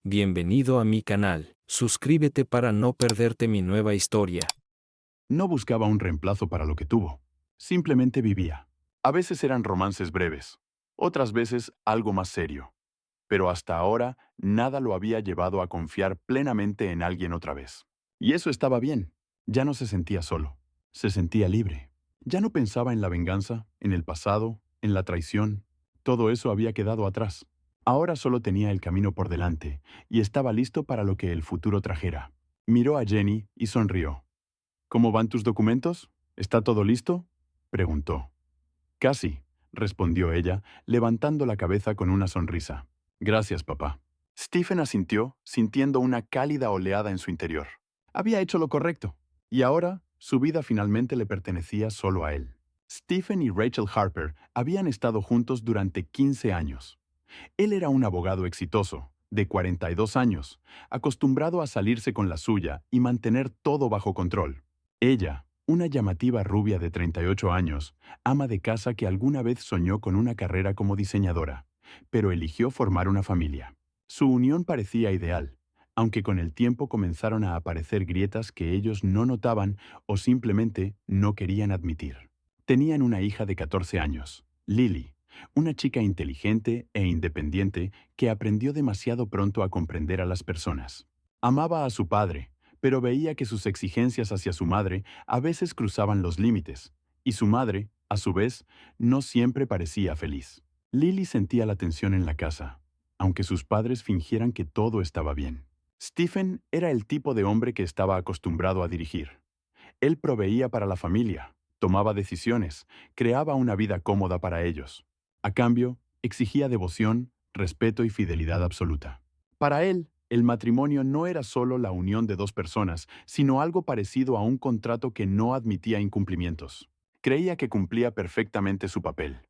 Bienvenido a mi canal. Suscríbete para no perderte mi nueva historia. No buscaba un reemplazo para lo que tuvo. Simplemente vivía. A veces eran romances breves, otras veces algo más serio. Pero hasta ahora nada lo había llevado a confiar plenamente en alguien otra vez. Y eso estaba bien. Ya no se sentía solo. Se sentía libre. Ya no pensaba en la venganza, en el pasado, en la traición. Todo eso había quedado atrás. Ahora solo tenía el camino por delante y estaba listo para lo que el futuro trajera. Miró a Jenny y sonrió. ¿Cómo van tus documentos? ¿Está todo listo? Preguntó. Casi, respondió ella, levantando la cabeza con una sonrisa. Gracias, papá. Stephen asintió, sintiendo una cálida oleada en su interior. Había hecho lo correcto, y ahora su vida finalmente le pertenecía solo a él. Stephen y Rachel Harper habían estado juntos durante 15 años. Él era un abogado exitoso, de 42 años, acostumbrado a salirse con la suya y mantener todo bajo control. Ella, una llamativa rubia de 38 años, ama de casa que alguna vez soñó con una carrera como diseñadora, pero eligió formar una familia. Su unión parecía ideal, aunque con el tiempo comenzaron a aparecer grietas que ellos no notaban o simplemente no querían admitir. Tenían una hija de 14 años, Lily, una chica inteligente e independiente que aprendió demasiado pronto a comprender a las personas. Amaba a su padre, pero veía que sus exigencias hacia su madre a veces cruzaban los límites, y su madre, a su vez, no siempre parecía feliz. Lily sentía la tensión en la casa, aunque sus padres fingieran que todo estaba bien. Stephen era el tipo de hombre que estaba acostumbrado a dirigir. Él proveía para la familia, tomaba decisiones, creaba una vida cómoda para ellos. A cambio, exigía devoción, respeto y fidelidad absoluta. Para él, el matrimonio no era solo la unión de dos personas, sino algo parecido a un contrato que no admitía incumplimientos. Creía que cumplía perfectamente su papel.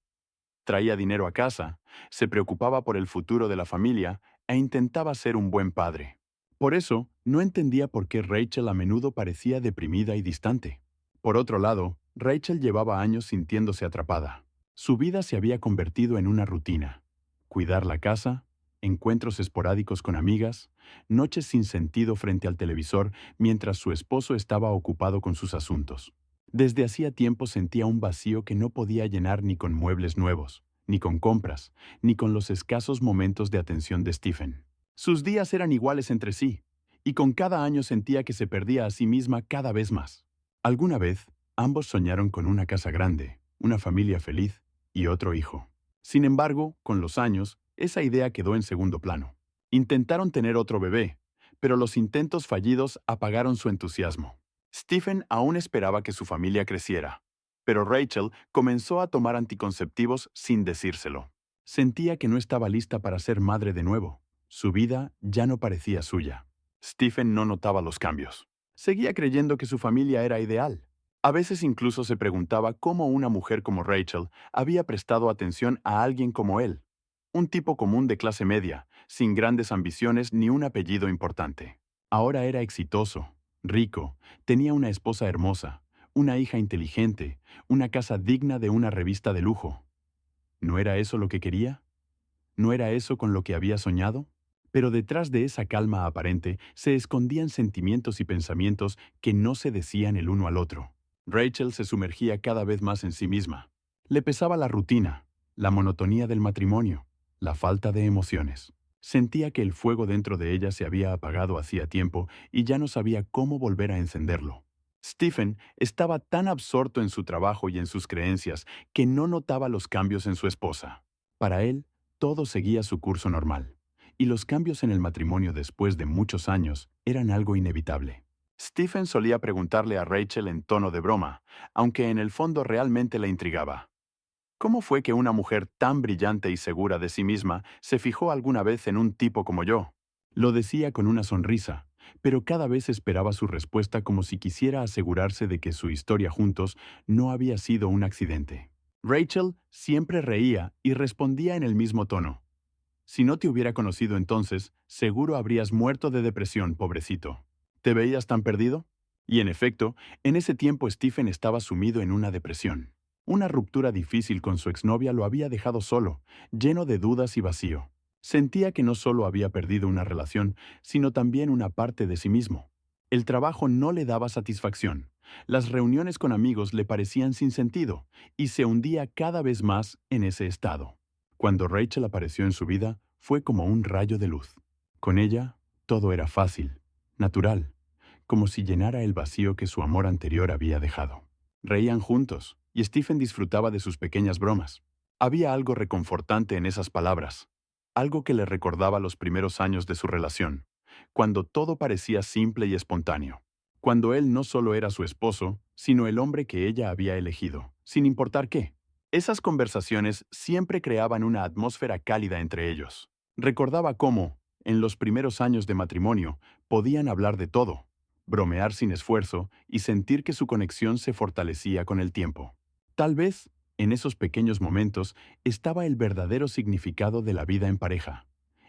Traía dinero a casa, se preocupaba por el futuro de la familia e intentaba ser un buen padre. Por eso, no entendía por qué Rachel a menudo parecía deprimida y distante. Por otro lado, Rachel llevaba años sintiéndose atrapada. Su vida se había convertido en una rutina. Cuidar la casa, encuentros esporádicos con amigas, noches sin sentido frente al televisor mientras su esposo estaba ocupado con sus asuntos. Desde hacía tiempo sentía un vacío que no podía llenar ni con muebles nuevos, ni con compras, ni con los escasos momentos de atención de Stephen. Sus días eran iguales entre sí, y con cada año sentía que se perdía a sí misma cada vez más. Alguna vez, ambos soñaron con una casa grande, una familia feliz y otro hijo. Sin embargo, con los años, esa idea quedó en segundo plano. Intentaron tener otro bebé, pero los intentos fallidos apagaron su entusiasmo. Stephen aún esperaba que su familia creciera, pero Rachel comenzó a tomar anticonceptivos sin decírselo. Sentía que no estaba lista para ser madre de nuevo. Su vida ya no parecía suya. Stephen no notaba los cambios. Seguía creyendo que su familia era ideal. A veces incluso se preguntaba cómo una mujer como Rachel había prestado atención a alguien como él, un tipo común de clase media, sin grandes ambiciones ni un apellido importante. Ahora era exitoso, rico, tenía una esposa hermosa, una hija inteligente, una casa digna de una revista de lujo. ¿No era eso lo que quería? ¿No era eso con lo que había soñado? Pero detrás de esa calma aparente se escondían sentimientos y pensamientos que no se decían el uno al otro. Rachel se sumergía cada vez más en sí misma. Le pesaba la rutina, la monotonía del matrimonio, la falta de emociones. Sentía que el fuego dentro de ella se había apagado hacía tiempo y ya no sabía cómo volver a encenderlo. Stephen estaba tan absorto en su trabajo y en sus creencias que no notaba los cambios en su esposa. Para él, todo seguía su curso normal, y los cambios en el matrimonio después de muchos años eran algo inevitable. Stephen solía preguntarle a Rachel en tono de broma, aunque en el fondo realmente la intrigaba. ¿Cómo fue que una mujer tan brillante y segura de sí misma se fijó alguna vez en un tipo como yo? Lo decía con una sonrisa, pero cada vez esperaba su respuesta como si quisiera asegurarse de que su historia juntos no había sido un accidente. Rachel siempre reía y respondía en el mismo tono. Si no te hubiera conocido entonces, seguro habrías muerto de depresión, pobrecito. ¿Te veías tan perdido? Y en efecto, en ese tiempo Stephen estaba sumido en una depresión. Una ruptura difícil con su exnovia lo había dejado solo, lleno de dudas y vacío. Sentía que no solo había perdido una relación, sino también una parte de sí mismo. El trabajo no le daba satisfacción. Las reuniones con amigos le parecían sin sentido y se hundía cada vez más en ese estado. Cuando Rachel apareció en su vida, fue como un rayo de luz. Con ella, todo era fácil, natural, como si llenara el vacío que su amor anterior había dejado. Reían juntos, y Stephen disfrutaba de sus pequeñas bromas. Había algo reconfortante en esas palabras, algo que le recordaba los primeros años de su relación, cuando todo parecía simple y espontáneo, cuando él no solo era su esposo, sino el hombre que ella había elegido, sin importar qué. Esas conversaciones siempre creaban una atmósfera cálida entre ellos. Recordaba cómo, en los primeros años de matrimonio, podían hablar de todo, bromear sin esfuerzo y sentir que su conexión se fortalecía con el tiempo. Tal vez, en esos pequeños momentos, estaba el verdadero significado de la vida en pareja,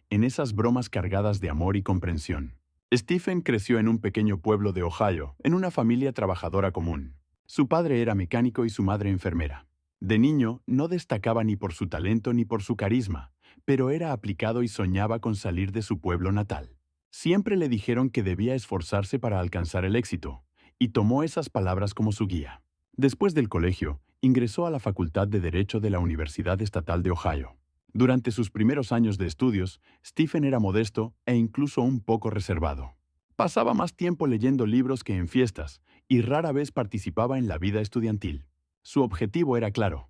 en esas bromas cargadas de amor y comprensión. Stephen creció en un pequeño pueblo de Ohio, en una familia trabajadora común. Su padre era mecánico y su madre enfermera. De niño, no destacaba ni por su talento ni por su carisma, pero era aplicado y soñaba con salir de su pueblo natal. Siempre le dijeron que debía esforzarse para alcanzar el éxito, y tomó esas palabras como su guía. Después del colegio, ingresó a la Facultad de Derecho de la Universidad Estatal de Ohio. Durante sus primeros años de estudios, Stephen era modesto e incluso un poco reservado. Pasaba más tiempo leyendo libros que en fiestas, y rara vez participaba en la vida estudiantil. Su objetivo era claro: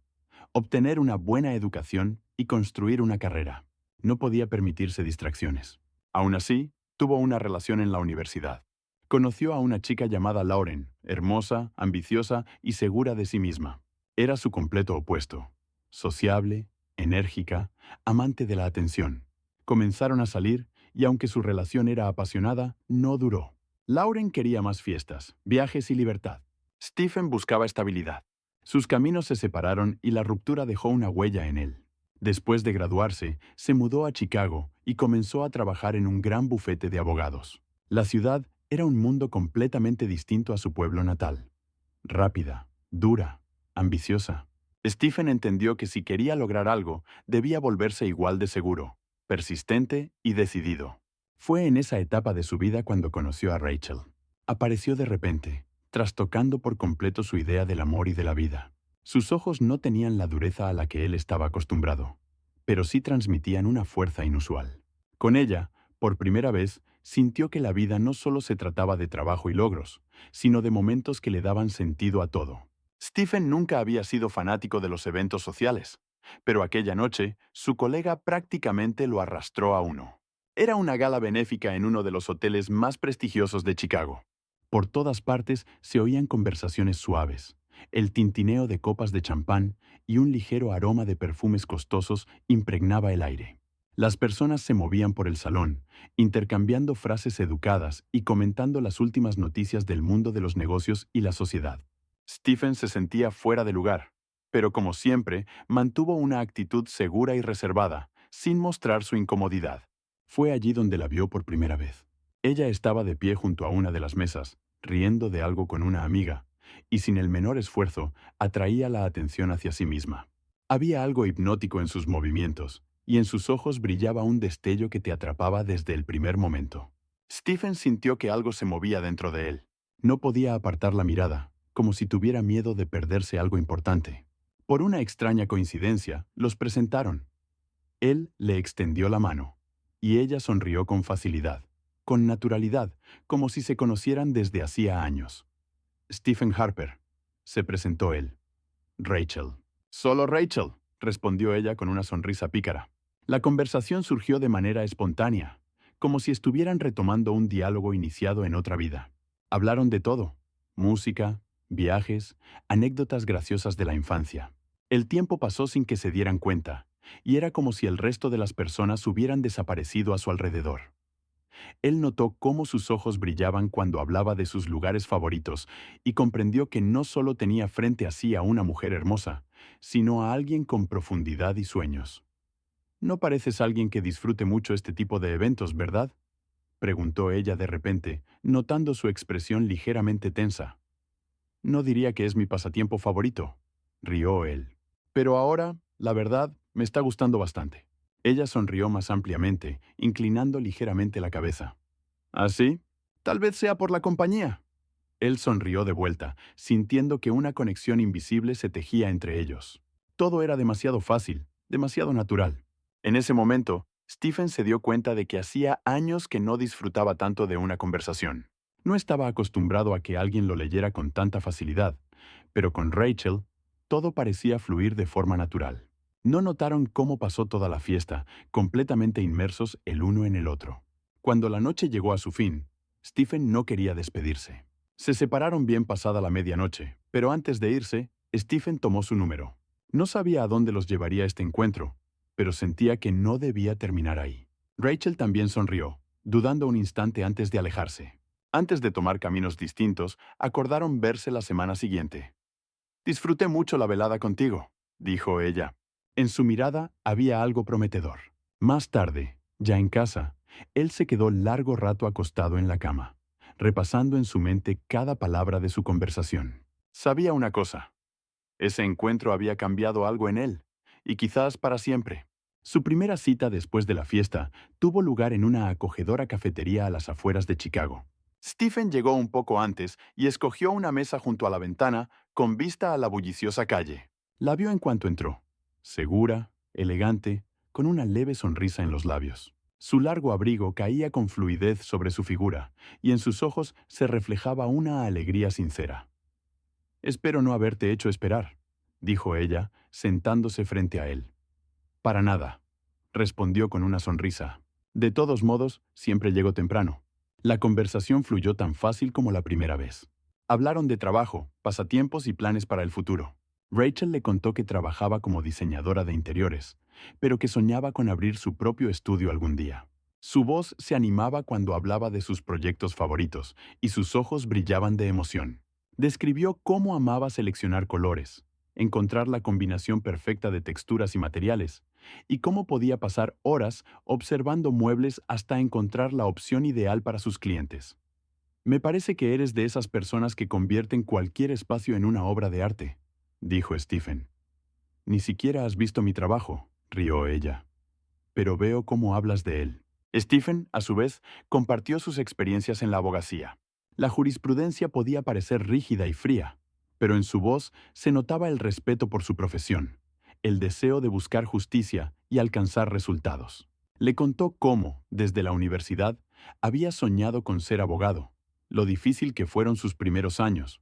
obtener una buena educación y construir una carrera. No podía permitirse distracciones. Aún así, tuvo una relación en la universidad. Conoció a una chica llamada Lauren, hermosa, ambiciosa y segura de sí misma. Era su completo opuesto. Sociable, enérgica, amante de la atención. Comenzaron a salir y aunque su relación era apasionada, no duró. Lauren quería más fiestas, viajes y libertad. Stephen buscaba estabilidad. Sus caminos se separaron y la ruptura dejó una huella en él. Después de graduarse, se mudó a Chicago y comenzó a trabajar en un gran bufete de abogados. La ciudad era un mundo completamente distinto a su pueblo natal. Rápida, dura, ambiciosa. Stephen entendió que si quería lograr algo, debía volverse igual de seguro, persistente y decidido. Fue en esa etapa de su vida cuando conoció a Rachel. Apareció de repente, trastocando por completo su idea del amor y de la vida. Sus ojos no tenían la dureza a la que él estaba acostumbrado, pero sí transmitían una fuerza inusual. Con ella, por primera vez, sintió que la vida no solo se trataba de trabajo y logros, sino de momentos que le daban sentido a todo. Stephen nunca había sido fanático de los eventos sociales, pero aquella noche, su colega prácticamente lo arrastró a uno. Era una gala benéfica en uno de los hoteles más prestigiosos de Chicago. Por todas partes se oían conversaciones suaves. El tintineo de copas de champán y un ligero aroma de perfumes costosos impregnaba el aire. Las personas se movían por el salón, intercambiando frases educadas y comentando las últimas noticias del mundo de los negocios y la sociedad. Stephen se sentía fuera de lugar, pero como siempre, mantuvo una actitud segura y reservada, sin mostrar su incomodidad. Fue allí donde la vio por primera vez. Ella estaba de pie junto a una de las mesas, riendo de algo con una amiga, y sin el menor esfuerzo atraía la atención hacia sí misma. Había algo hipnótico en sus movimientos, y en sus ojos brillaba un destello que te atrapaba desde el primer momento. Stephen sintió que algo se movía dentro de él. No podía apartar la mirada, como si tuviera miedo de perderse algo importante. Por una extraña coincidencia, los presentaron. Él le extendió la mano, y ella sonrió con facilidad, con naturalidad, como si se conocieran desde hacía años. Stephen Harper, se presentó él. Rachel. Solo Rachel, respondió ella con una sonrisa pícara. La conversación surgió de manera espontánea, como si estuvieran retomando un diálogo iniciado en otra vida. Hablaron de todo: música, viajes, anécdotas graciosas de la infancia. El tiempo pasó sin que se dieran cuenta, y era como si el resto de las personas hubieran desaparecido a su alrededor. Él notó cómo sus ojos brillaban cuando hablaba de sus lugares favoritos y comprendió que no solo tenía frente a sí a una mujer hermosa, sino a alguien con profundidad y sueños. «No pareces alguien que disfrute mucho este tipo de eventos, ¿verdad?», preguntó ella de repente, notando su expresión ligeramente tensa. «No diría que es mi pasatiempo favorito», rió él. «Pero ahora, la verdad, me está gustando bastante». Ella sonrió más ampliamente, inclinando ligeramente la cabeza. ¿Así? Tal vez sea por la compañía. Él sonrió de vuelta, sintiendo que una conexión invisible se tejía entre ellos. Todo era demasiado fácil, demasiado natural. En ese momento, Stephen se dio cuenta de que hacía años que no disfrutaba tanto de una conversación. No estaba acostumbrado a que alguien lo leyera con tanta facilidad, pero con Rachel, todo parecía fluir de forma natural. No notaron cómo pasó toda la fiesta, completamente inmersos el uno en el otro. Cuando la noche llegó a su fin, Stephen no quería despedirse. Se separaron bien pasada la medianoche, pero antes de irse, Stephen tomó su número. No sabía a dónde los llevaría este encuentro, pero sentía que no debía terminar ahí. Rachel también sonrió, dudando un instante antes de alejarse. Antes de tomar caminos distintos, acordaron verse la semana siguiente. «Disfruté mucho la velada contigo», dijo ella. En su mirada había algo prometedor. Más tarde, ya en casa, él se quedó largo rato acostado en la cama, repasando en su mente cada palabra de su conversación. Sabía una cosa. Ese encuentro había cambiado algo en él, y quizás para siempre. Su primera cita después de la fiesta tuvo lugar en una acogedora cafetería a las afueras de Chicago. Stephen llegó un poco antes y escogió una mesa junto a la ventana con vista a la bulliciosa calle. La vio en cuanto entró, segura, elegante, con una leve sonrisa en los labios. Su largo abrigo caía con fluidez sobre su figura, y en sus ojos se reflejaba una alegría sincera. «Espero no haberte hecho esperar», dijo ella, sentándose frente a él. «Para nada», respondió con una sonrisa. «De todos modos, siempre llego temprano». La conversación fluyó tan fácil como la primera vez. Hablaron de trabajo, pasatiempos y planes para el futuro. Rachel le contó que trabajaba como diseñadora de interiores, pero que soñaba con abrir su propio estudio algún día. Su voz se animaba cuando hablaba de sus proyectos favoritos y sus ojos brillaban de emoción. Describió cómo amaba seleccionar colores, encontrar la combinación perfecta de texturas y materiales, y cómo podía pasar horas observando muebles hasta encontrar la opción ideal para sus clientes. «Me parece que eres de esas personas que convierten cualquier espacio en una obra de arte», dijo Stephen. «Ni siquiera has visto mi trabajo», rió ella. «Pero veo cómo hablas de él». Stephen, a su vez, compartió sus experiencias en la abogacía. La jurisprudencia podía parecer rígida y fría, pero en su voz se notaba el respeto por su profesión, el deseo de buscar justicia y alcanzar resultados. Le contó cómo, desde la universidad, había soñado con ser abogado, lo difícil que fueron sus primeros años,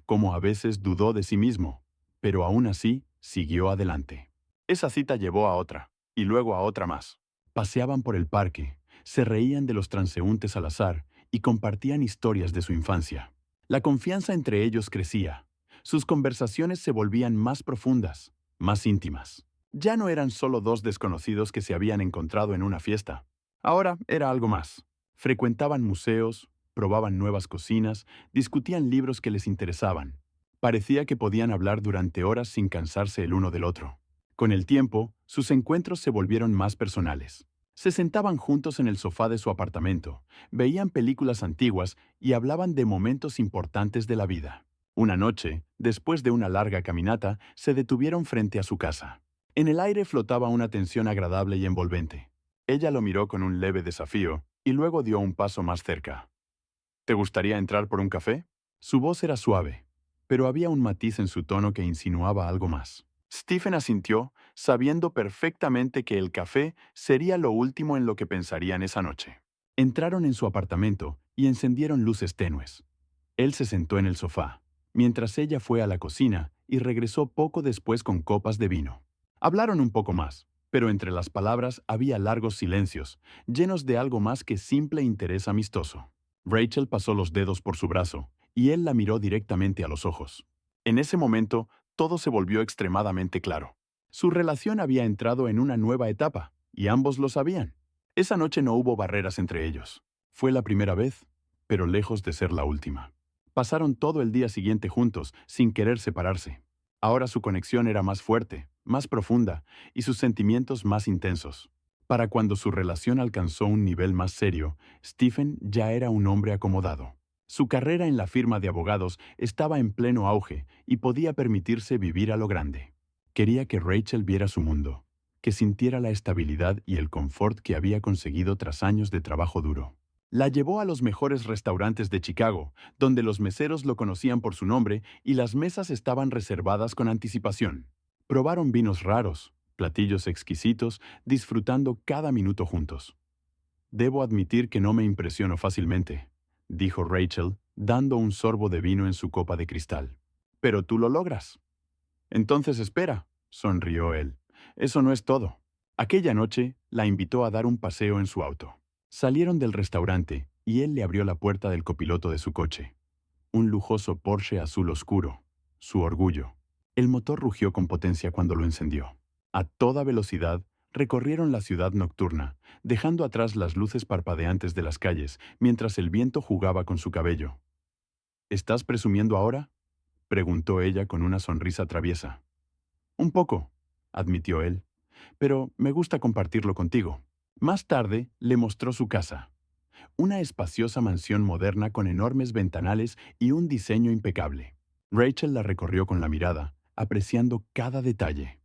cómo a veces dudó de sí mismo, pero aún así siguió adelante. Esa cita llevó a otra, y luego a otra más. Paseaban por el parque, se reían de los transeúntes al azar y compartían historias de su infancia. La confianza entre ellos crecía. Sus conversaciones se volvían más profundas, más íntimas. Ya no eran solo dos desconocidos que se habían encontrado en una fiesta. Ahora era algo más. Frecuentaban museos, probaban nuevas cocinas, discutían libros que les interesaban. Parecía que podían hablar durante horas sin cansarse el uno del otro. Con el tiempo, sus encuentros se volvieron más personales. Se sentaban juntos en el sofá de su apartamento, veían películas antiguas y hablaban de momentos importantes de la vida. Una noche, después de una larga caminata, se detuvieron frente a su casa. En el aire flotaba una tensión agradable y envolvente. Ella lo miró con un leve desafío y luego dio un paso más cerca. «¿Te gustaría entrar por un café?» Su voz era suave, pero había un matiz en su tono que insinuaba algo más. Stephen asintió, sabiendo perfectamente que el café sería lo último en lo que pensarían esa noche. Entraron en su apartamento y encendieron luces tenues. Él se sentó en el sofá, mientras ella fue a la cocina y regresó poco después con copas de vino. Hablaron un poco más, pero entre las palabras había largos silencios, llenos de algo más que simple interés amistoso. Rachel pasó los dedos por su brazo, y él la miró directamente a los ojos. En ese momento, todo se volvió extremadamente claro. Su relación había entrado en una nueva etapa, y ambos lo sabían. Esa noche no hubo barreras entre ellos. Fue la primera vez, pero lejos de ser la última. Pasaron todo el día siguiente juntos, sin querer separarse. Ahora su conexión era más fuerte, más profunda, y sus sentimientos más intensos. Para cuando su relación alcanzó un nivel más serio, Stephen ya era un hombre acomodado. Su carrera en la firma de abogados estaba en pleno auge y podía permitirse vivir a lo grande. Quería que Rachel viera su mundo, que sintiera la estabilidad y el confort que había conseguido tras años de trabajo duro. La llevó a los mejores restaurantes de Chicago, donde los meseros lo conocían por su nombre y las mesas estaban reservadas con anticipación. Probaron vinos raros, platillos exquisitos, disfrutando cada minuto juntos. Debo admitir que no me impresiono fácilmente, dijo Rachel, dando un sorbo de vino en su copa de cristal. Pero tú lo logras. Entonces espera, sonrió él. Eso no es todo. Aquella noche la invitó a dar un paseo en su auto. Salieron del restaurante y él le abrió la puerta del copiloto de su coche. Un lujoso Porsche azul oscuro, su orgullo. El motor rugió con potencia cuando lo encendió. A toda velocidad, recorrieron la ciudad nocturna, dejando atrás las luces parpadeantes de las calles, mientras el viento jugaba con su cabello. ¿Estás presumiendo ahora?, preguntó ella con una sonrisa traviesa. Un poco, admitió él, pero me gusta compartirlo contigo. Más tarde, le mostró su casa. Una espaciosa mansión moderna con enormes ventanales y un diseño impecable. Rachel la recorrió con la mirada, apreciando cada detalle.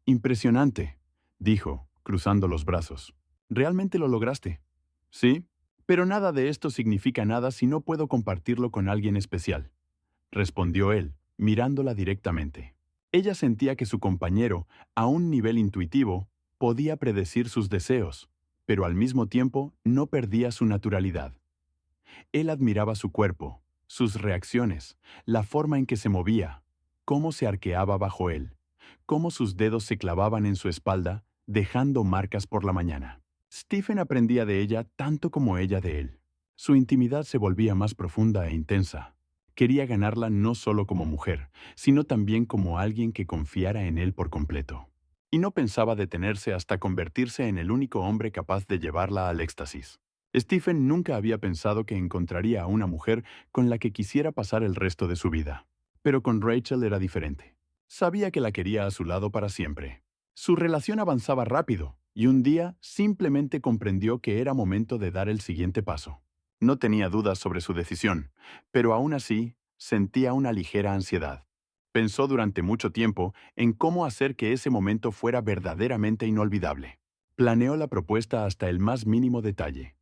Impresionante, dijo, cruzando los brazos. ¿Realmente lo lograste? Sí, pero nada de esto significa nada si no puedo compartirlo con alguien especial, respondió él, mirándola directamente. Ella sentía que su compañero, a un nivel intuitivo, podía predecir sus deseos, pero al mismo tiempo no perdía su naturalidad. Él admiraba su cuerpo, sus reacciones, la forma en que se movía, cómo se arqueaba bajo él, cómo sus dedos se clavaban en su espalda, dejando marcas por la mañana. Stephen aprendía de ella tanto como ella de él. Su intimidad se volvía más profunda e intensa. Quería ganarla no solo como mujer, sino también como alguien que confiara en él por completo. Y no pensaba detenerse hasta convertirse en el único hombre capaz de llevarla al éxtasis. Stephen nunca había pensado que encontraría a una mujer con la que quisiera pasar el resto de su vida. Pero con Rachel era diferente. Sabía que la quería a su lado para siempre. Su relación avanzaba rápido, y un día simplemente comprendió que era momento de dar el siguiente paso. No tenía dudas sobre su decisión, pero aún así sentía una ligera ansiedad. Pensó durante mucho tiempo en cómo hacer que ese momento fuera verdaderamente inolvidable. Planeó la propuesta hasta el más mínimo detalle.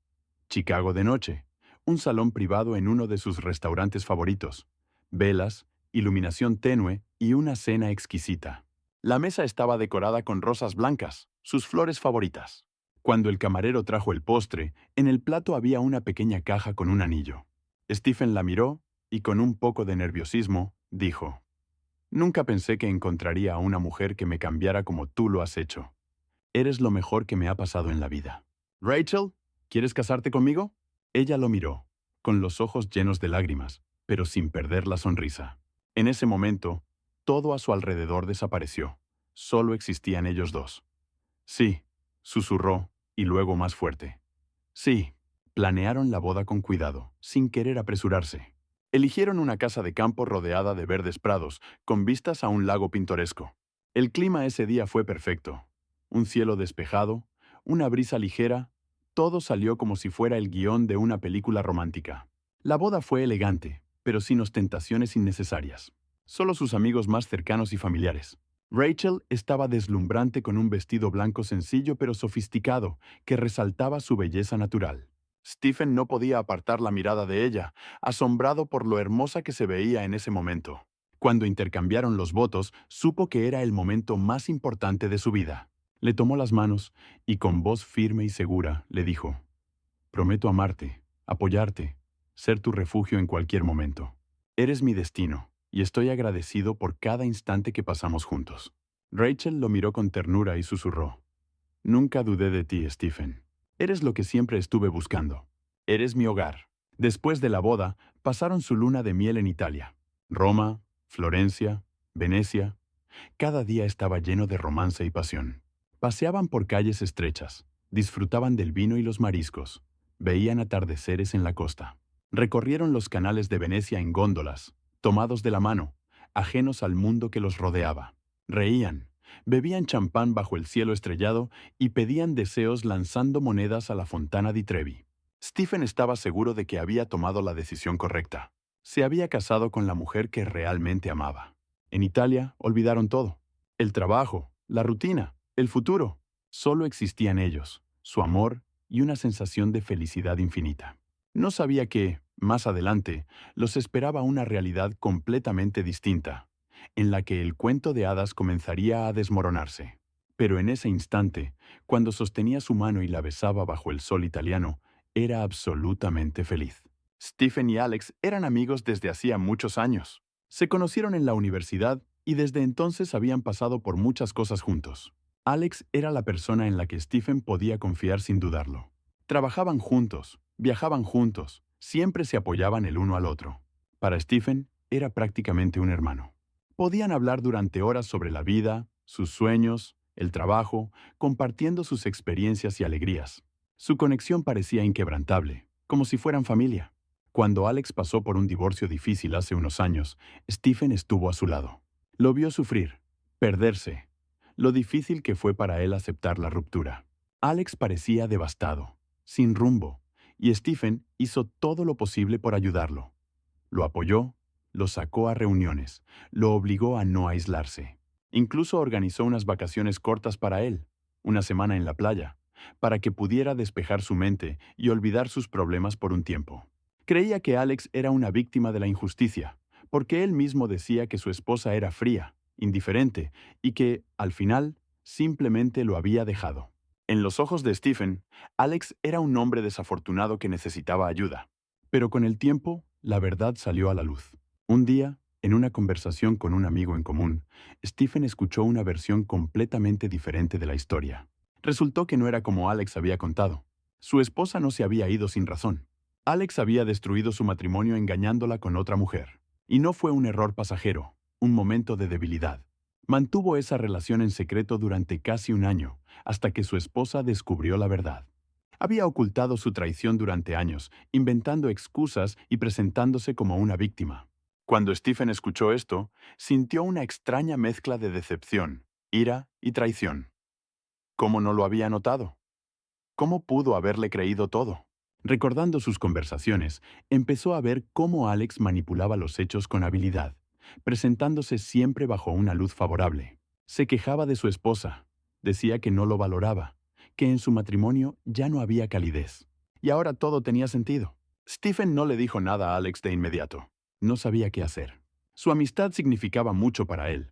Chicago de noche, un salón privado en uno de sus restaurantes favoritos, velas, iluminación tenue y una cena exquisita. La mesa estaba decorada con rosas blancas, sus flores favoritas. Cuando el camarero trajo el postre, en el plato había una pequeña caja con un anillo. Stephen la miró y con un poco de nerviosismo, dijo: «Nunca pensé que encontraría a una mujer que me cambiara como tú lo has hecho. Eres lo mejor que me ha pasado en la vida. Rachel, ¿quieres casarte conmigo?». Ella lo miró, con los ojos llenos de lágrimas, pero sin perder la sonrisa. En ese momento, todo a su alrededor desapareció. Solo existían ellos dos. «Sí», susurró, y luego más fuerte. «Sí». Planearon la boda con cuidado, sin querer apresurarse. Eligieron una casa de campo rodeada de verdes prados, con vistas a un lago pintoresco. El clima ese día fue perfecto. Un cielo despejado, una brisa ligera, todo salió como si fuera el guión de una película romántica. La boda fue elegante, pero sin ostentaciones innecesarias. Solo sus amigos más cercanos y familiares. Rachel estaba deslumbrante con un vestido blanco sencillo pero sofisticado, que resaltaba su belleza natural. Stephen no podía apartar la mirada de ella, asombrado por lo hermosa que se veía en ese momento. Cuando intercambiaron los votos, supo que era el momento más importante de su vida. Le tomó las manos y con voz firme y segura le dijo: «Prometo amarte, apoyarte, ser tu refugio en cualquier momento. Eres mi destino, y estoy agradecido por cada instante que pasamos juntos». Rachel lo miró con ternura y susurró: «Nunca dudé de ti, Stephen. Eres lo que siempre estuve buscando. Eres mi hogar». Después de la boda, pasaron su luna de miel en Italia. Roma, Florencia, Venecia. Cada día estaba lleno de romance y pasión. Paseaban por calles estrechas, disfrutaban del vino y los mariscos, veían atardeceres en la costa. Recorrieron los canales de Venecia en góndolas, tomados de la mano, ajenos al mundo que los rodeaba. Reían, bebían champán bajo el cielo estrellado y pedían deseos lanzando monedas a la Fontana di Trevi. Stephen estaba seguro de que había tomado la decisión correcta. Se había casado con la mujer que realmente amaba. En Italia olvidaron todo: el trabajo, la rutina, el futuro. Solo existían ellos, su amor y una sensación de felicidad infinita. No sabía que, más adelante, los esperaba una realidad completamente distinta, en la que el cuento de hadas comenzaría a desmoronarse. Pero en ese instante, cuando sostenía su mano y la besaba bajo el sol italiano, era absolutamente feliz. Stephen y Alex eran amigos desde hacía muchos años. Se conocieron en la universidad y desde entonces habían pasado por muchas cosas juntos. Alex era la persona en la que Stephen podía confiar sin dudarlo. Trabajaban juntos, viajaban juntos, siempre se apoyaban el uno al otro. Para Stephen, era prácticamente un hermano. Podían hablar durante horas sobre la vida, sus sueños, el trabajo, compartiendo sus experiencias y alegrías. Su conexión parecía inquebrantable, como si fueran familia. Cuando Alex pasó por un divorcio difícil hace unos años, Stephen estuvo a su lado. Lo vio sufrir, perderse, lo difícil que fue para él aceptar la ruptura. Alex parecía devastado, sin rumbo, y Stephen hizo todo lo posible por ayudarlo. Lo apoyó, lo sacó a reuniones, lo obligó a no aislarse. Incluso organizó unas vacaciones cortas para él, una semana en la playa, para que pudiera despejar su mente y olvidar sus problemas por un tiempo. Creía que Alex era una víctima de la injusticia, porque él mismo decía que su esposa era fría, indiferente, y que, al final, simplemente lo había dejado. En los ojos de Stephen, Alex era un hombre desafortunado que necesitaba ayuda. Pero con el tiempo, la verdad salió a la luz. Un día, en una conversación con un amigo en común, Stephen escuchó una versión completamente diferente de la historia. Resultó que no era como Alex había contado. Su esposa no se había ido sin razón. Alex había destruido su matrimonio engañándola con otra mujer. Y no fue un error pasajero, un momento de debilidad. Mantuvo esa relación en secreto durante casi un año, hasta que su esposa descubrió la verdad. Había ocultado su traición durante años, inventando excusas y presentándose como una víctima. Cuando Stephen escuchó esto, sintió una extraña mezcla de decepción, ira y traición. ¿Cómo no lo había notado? ¿Cómo pudo haberle creído todo? Recordando sus conversaciones, empezó a ver cómo Alex manipulaba los hechos con habilidad, presentándose siempre bajo una luz favorable. Se quejaba de su esposa, decía que no lo valoraba, que en su matrimonio ya no había calidez. Y ahora todo tenía sentido. Stephen no le dijo nada a Alex de inmediato. No sabía qué hacer. Su amistad significaba mucho para él,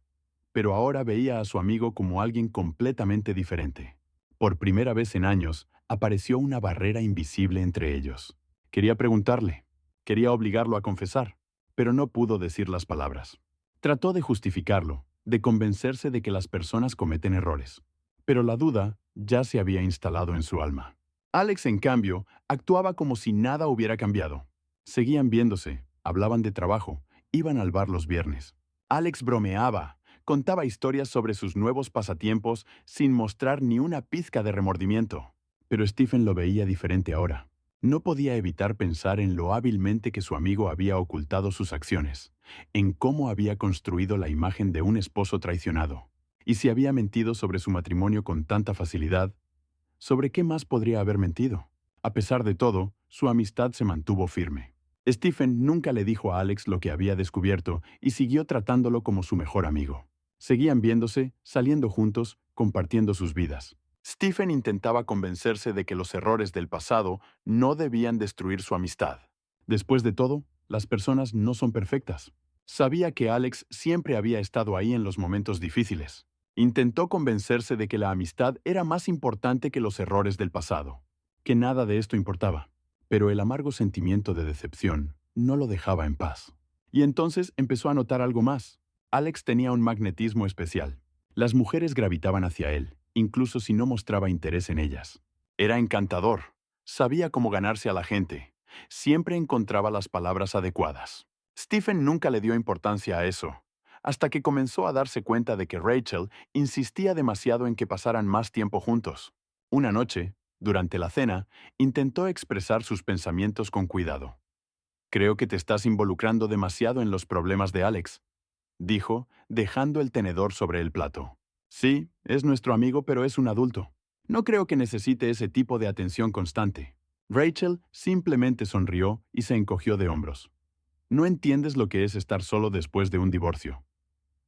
pero ahora veía a su amigo como alguien completamente diferente. Por primera vez en años, apareció una barrera invisible entre ellos. Quería preguntarle, quería obligarlo a confesar, pero no pudo decir las palabras. Trató de justificarlo, de convencerse de que las personas cometen errores. Pero la duda ya se había instalado en su alma. Alex, en cambio, actuaba como si nada hubiera cambiado. Seguían viéndose, hablaban de trabajo, iban al bar los viernes. Alex bromeaba, contaba historias sobre sus nuevos pasatiempos sin mostrar ni una pizca de remordimiento. Pero Stephen lo veía diferente ahora. No podía evitar pensar en lo hábilmente que su amigo había ocultado sus acciones, en cómo había construido la imagen de un esposo traicionado. Y si había mentido sobre su matrimonio con tanta facilidad, ¿sobre qué más podría haber mentido? A pesar de todo, su amistad se mantuvo firme. Stephen nunca le dijo a Alex lo que había descubierto y siguió tratándolo como su mejor amigo. Seguían viéndose, saliendo juntos, compartiendo sus vidas. Stephen intentaba convencerse de que los errores del pasado no debían destruir su amistad. Después de todo, las personas no son perfectas. Sabía que Alex siempre había estado ahí en los momentos difíciles. Intentó convencerse de que la amistad era más importante que los errores del pasado, que nada de esto importaba. Pero el amargo sentimiento de decepción no lo dejaba en paz. Y entonces empezó a notar algo más. Alex tenía un magnetismo especial. Las mujeres gravitaban hacia él, incluso si no mostraba interés en ellas. Era encantador. Sabía cómo ganarse a la gente. Siempre encontraba las palabras adecuadas. Stephen nunca le dio importancia a eso, hasta que comenzó a darse cuenta de que Rachel insistía demasiado en que pasaran más tiempo juntos. Una noche, durante la cena, intentó expresar sus pensamientos con cuidado. «Creo que te estás involucrando demasiado en los problemas de Alex», dijo, dejando el tenedor sobre el plato. «Sí, es nuestro amigo, pero es un adulto. No creo que necesite ese tipo de atención constante». Rachel simplemente sonrió y se encogió de hombros. «No entiendes lo que es estar solo después de un divorcio.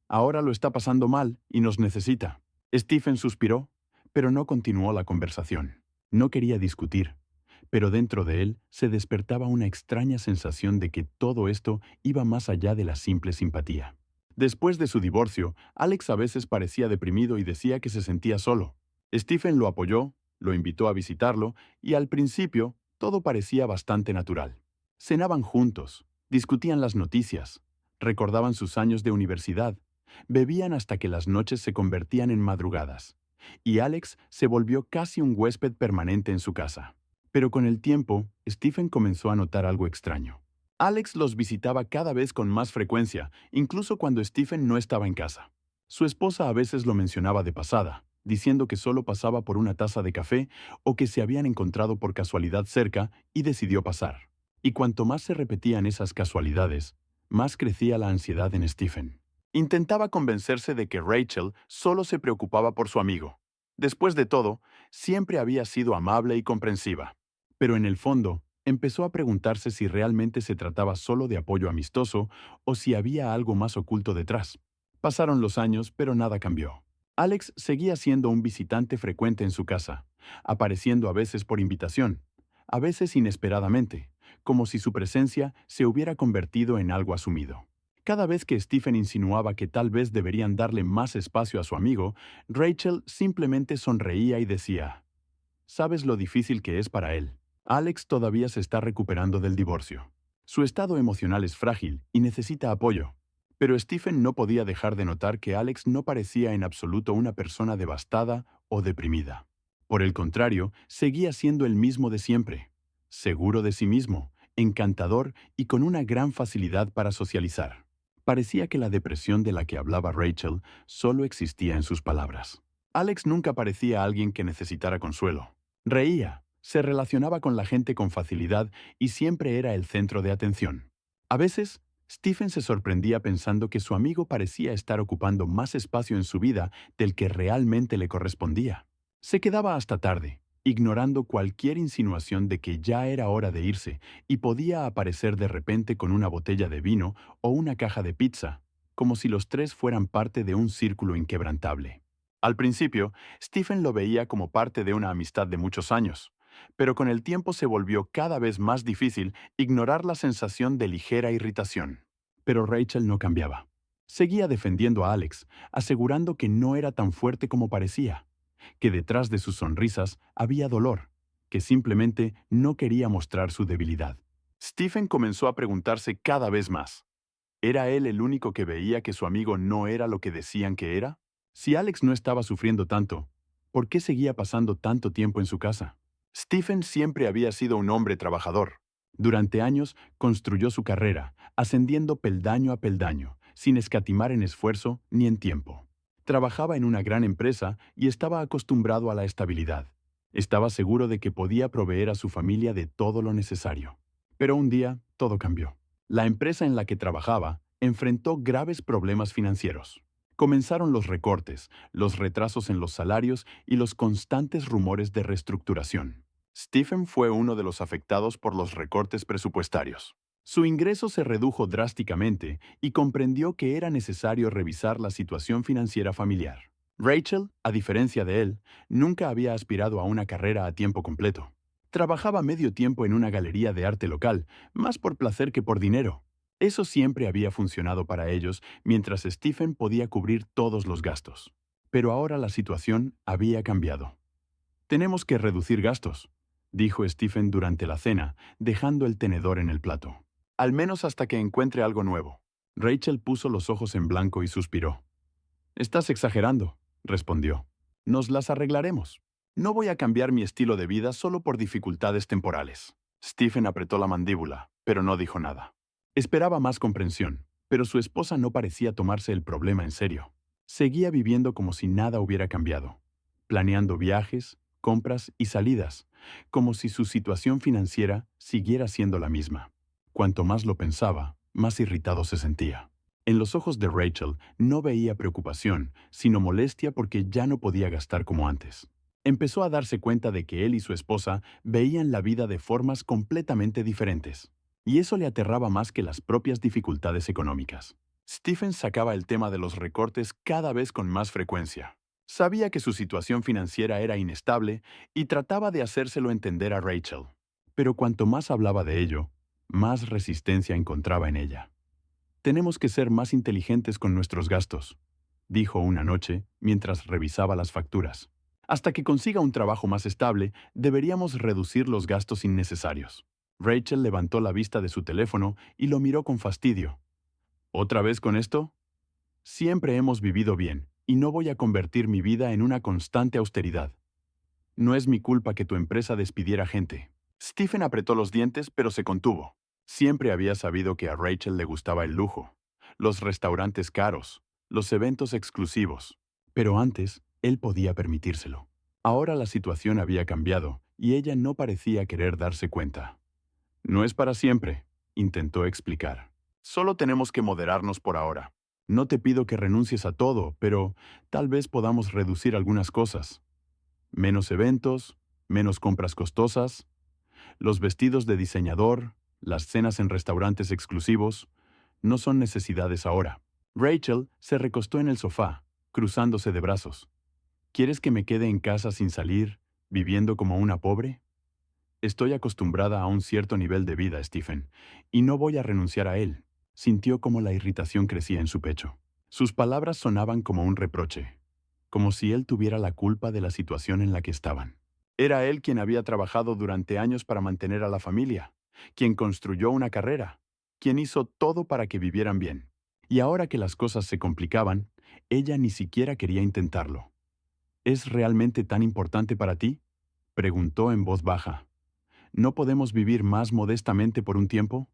Ahora lo está pasando mal y nos necesita». Stephen suspiró, pero no continuó la conversación. No quería discutir, pero dentro de él se despertaba una extraña sensación de que todo esto iba más allá de la simple simpatía. Después de su divorcio, Alex a veces parecía deprimido y decía que se sentía solo. Stephen lo apoyó, lo invitó a visitarlo y al principio todo parecía bastante natural. Cenaban juntos, discutían las noticias, recordaban sus años de universidad, bebían hasta que las noches se convertían en madrugadas, y Alex se volvió casi un huésped permanente en su casa. Pero con el tiempo, Stephen comenzó a notar algo extraño. Alex los visitaba cada vez con más frecuencia, incluso cuando Stephen no estaba en casa. Su esposa a veces lo mencionaba de pasada, diciendo que solo pasaba por una taza de café o que se habían encontrado por casualidad cerca y decidió pasar. Y cuanto más se repetían esas casualidades, más crecía la ansiedad en Stephen. Intentaba convencerse de que Rachel solo se preocupaba por su amigo. Después de todo, siempre había sido amable y comprensiva. Pero en el fondo, empezó a preguntarse si realmente se trataba solo de apoyo amistoso o si había algo más oculto detrás. Pasaron los años, pero nada cambió. Alex seguía siendo un visitante frecuente en su casa, apareciendo a veces por invitación, a veces inesperadamente, como si su presencia se hubiera convertido en algo asumido. Cada vez que Stephen insinuaba que tal vez deberían darle más espacio a su amigo, Rachel simplemente sonreía y decía, «¿Sabes lo difícil que es para él? Alex todavía se está recuperando del divorcio. Su estado emocional es frágil y necesita apoyo». Pero Stephen no podía dejar de notar que Alex no parecía en absoluto una persona devastada o deprimida. Por el contrario, seguía siendo el mismo de siempre, seguro de sí mismo, encantador y con una gran facilidad para socializar. Parecía que la depresión de la que hablaba Rachel solo existía en sus palabras. Alex nunca parecía alguien que necesitara consuelo. Reía, se relacionaba con la gente con facilidad y siempre era el centro de atención. A veces, Stephen se sorprendía pensando que su amigo parecía estar ocupando más espacio en su vida del que realmente le correspondía. Se quedaba hasta tarde, ignorando cualquier insinuación de que ya era hora de irse y podía aparecer de repente con una botella de vino o una caja de pizza, como si los tres fueran parte de un círculo inquebrantable. Al principio, Stephen lo veía como parte de una amistad de muchos años, pero con el tiempo se volvió cada vez más difícil ignorar la sensación de ligera irritación. Pero Rachel no cambiaba. Seguía defendiendo a Alex, asegurando que no era tan fuerte como parecía, que detrás de sus sonrisas había dolor, que simplemente no quería mostrar su debilidad. Stephen comenzó a preguntarse cada vez más. ¿Era él el único que veía que su amigo no era lo que decían que era? Si Alex no estaba sufriendo tanto, ¿por qué seguía pasando tanto tiempo en su casa? Stephen siempre había sido un hombre trabajador. Durante años construyó su carrera, ascendiendo peldaño a peldaño, sin escatimar en esfuerzo ni en tiempo. Trabajaba en una gran empresa y estaba acostumbrado a la estabilidad. Estaba seguro de que podía proveer a su familia de todo lo necesario. Pero un día, todo cambió. La empresa en la que trabajaba enfrentó graves problemas financieros. Comenzaron los recortes, los retrasos en los salarios y los constantes rumores de reestructuración. Stephen fue uno de los afectados por los recortes presupuestarios. Su ingreso se redujo drásticamente y comprendió que era necesario revisar la situación financiera familiar. Rachel, a diferencia de él, nunca había aspirado a una carrera a tiempo completo. Trabajaba medio tiempo en una galería de arte local, más por placer que por dinero. Eso siempre había funcionado para ellos, mientras Stephen podía cubrir todos los gastos. Pero ahora la situación había cambiado. «Tenemos que reducir gastos», dijo Stephen durante la cena, dejando el tenedor en el plato. «Al menos hasta que encuentre algo nuevo». Rachel puso los ojos en blanco y suspiró. «Estás exagerando», respondió. «Nos las arreglaremos. No voy a cambiar mi estilo de vida solo por dificultades temporales». Stephen apretó la mandíbula, pero no dijo nada. Esperaba más comprensión, pero su esposa no parecía tomarse el problema en serio. Seguía viviendo como si nada hubiera cambiado, planeando viajes, compras y salidas, como si su situación financiera siguiera siendo la misma. Cuanto más lo pensaba, más irritado se sentía. En los ojos de Rachel no veía preocupación, sino molestia porque ya no podía gastar como antes. Empezó a darse cuenta de que él y su esposa veían la vida de formas completamente diferentes, y eso le aterraba más que las propias dificultades económicas. Stephen sacaba el tema de los recortes cada vez con más frecuencia. Sabía que su situación financiera era inestable y trataba de hacérselo entender a Rachel. Pero cuanto más hablaba de ello, más resistencia encontraba en ella. Tenemos que ser más inteligentes con nuestros gastos, dijo una noche mientras revisaba las facturas. Hasta que consiga un trabajo más estable, deberíamos reducir los gastos innecesarios. Rachel levantó la vista de su teléfono y lo miró con fastidio. ¿Otra vez con esto? Siempre hemos vivido bien, y no voy a convertir mi vida en una constante austeridad. No es mi culpa que tu empresa despidiera gente. Stephen apretó los dientes, pero se contuvo. Siempre había sabido que a Rachel le gustaba el lujo, los restaurantes caros, los eventos exclusivos. Pero antes, él podía permitírselo. Ahora la situación había cambiado, y ella no parecía querer darse cuenta. No es para siempre, intentó explicar. Solo tenemos que moderarnos por ahora. No te pido que renuncies a todo, pero tal vez podamos reducir algunas cosas. Menos eventos, menos compras costosas, los vestidos de diseñador, las cenas en restaurantes exclusivos, no son necesidades ahora. Rachel se recostó en el sofá, cruzándose de brazos. ¿Quieres que me quede en casa sin salir, viviendo como una pobre? Estoy acostumbrada a un cierto nivel de vida, Stephen, y no voy a renunciar a él. Sintió como la irritación crecía en su pecho. Sus palabras sonaban como un reproche, como si él tuviera la culpa de la situación en la que estaban. Era él quien había trabajado durante años para mantener a la familia, quien construyó una carrera, quien hizo todo para que vivieran bien. Y ahora que las cosas se complicaban, ella ni siquiera quería intentarlo. ¿Es realmente tan importante para ti?, preguntó en voz baja. ¿No podemos vivir más modestamente por un tiempo?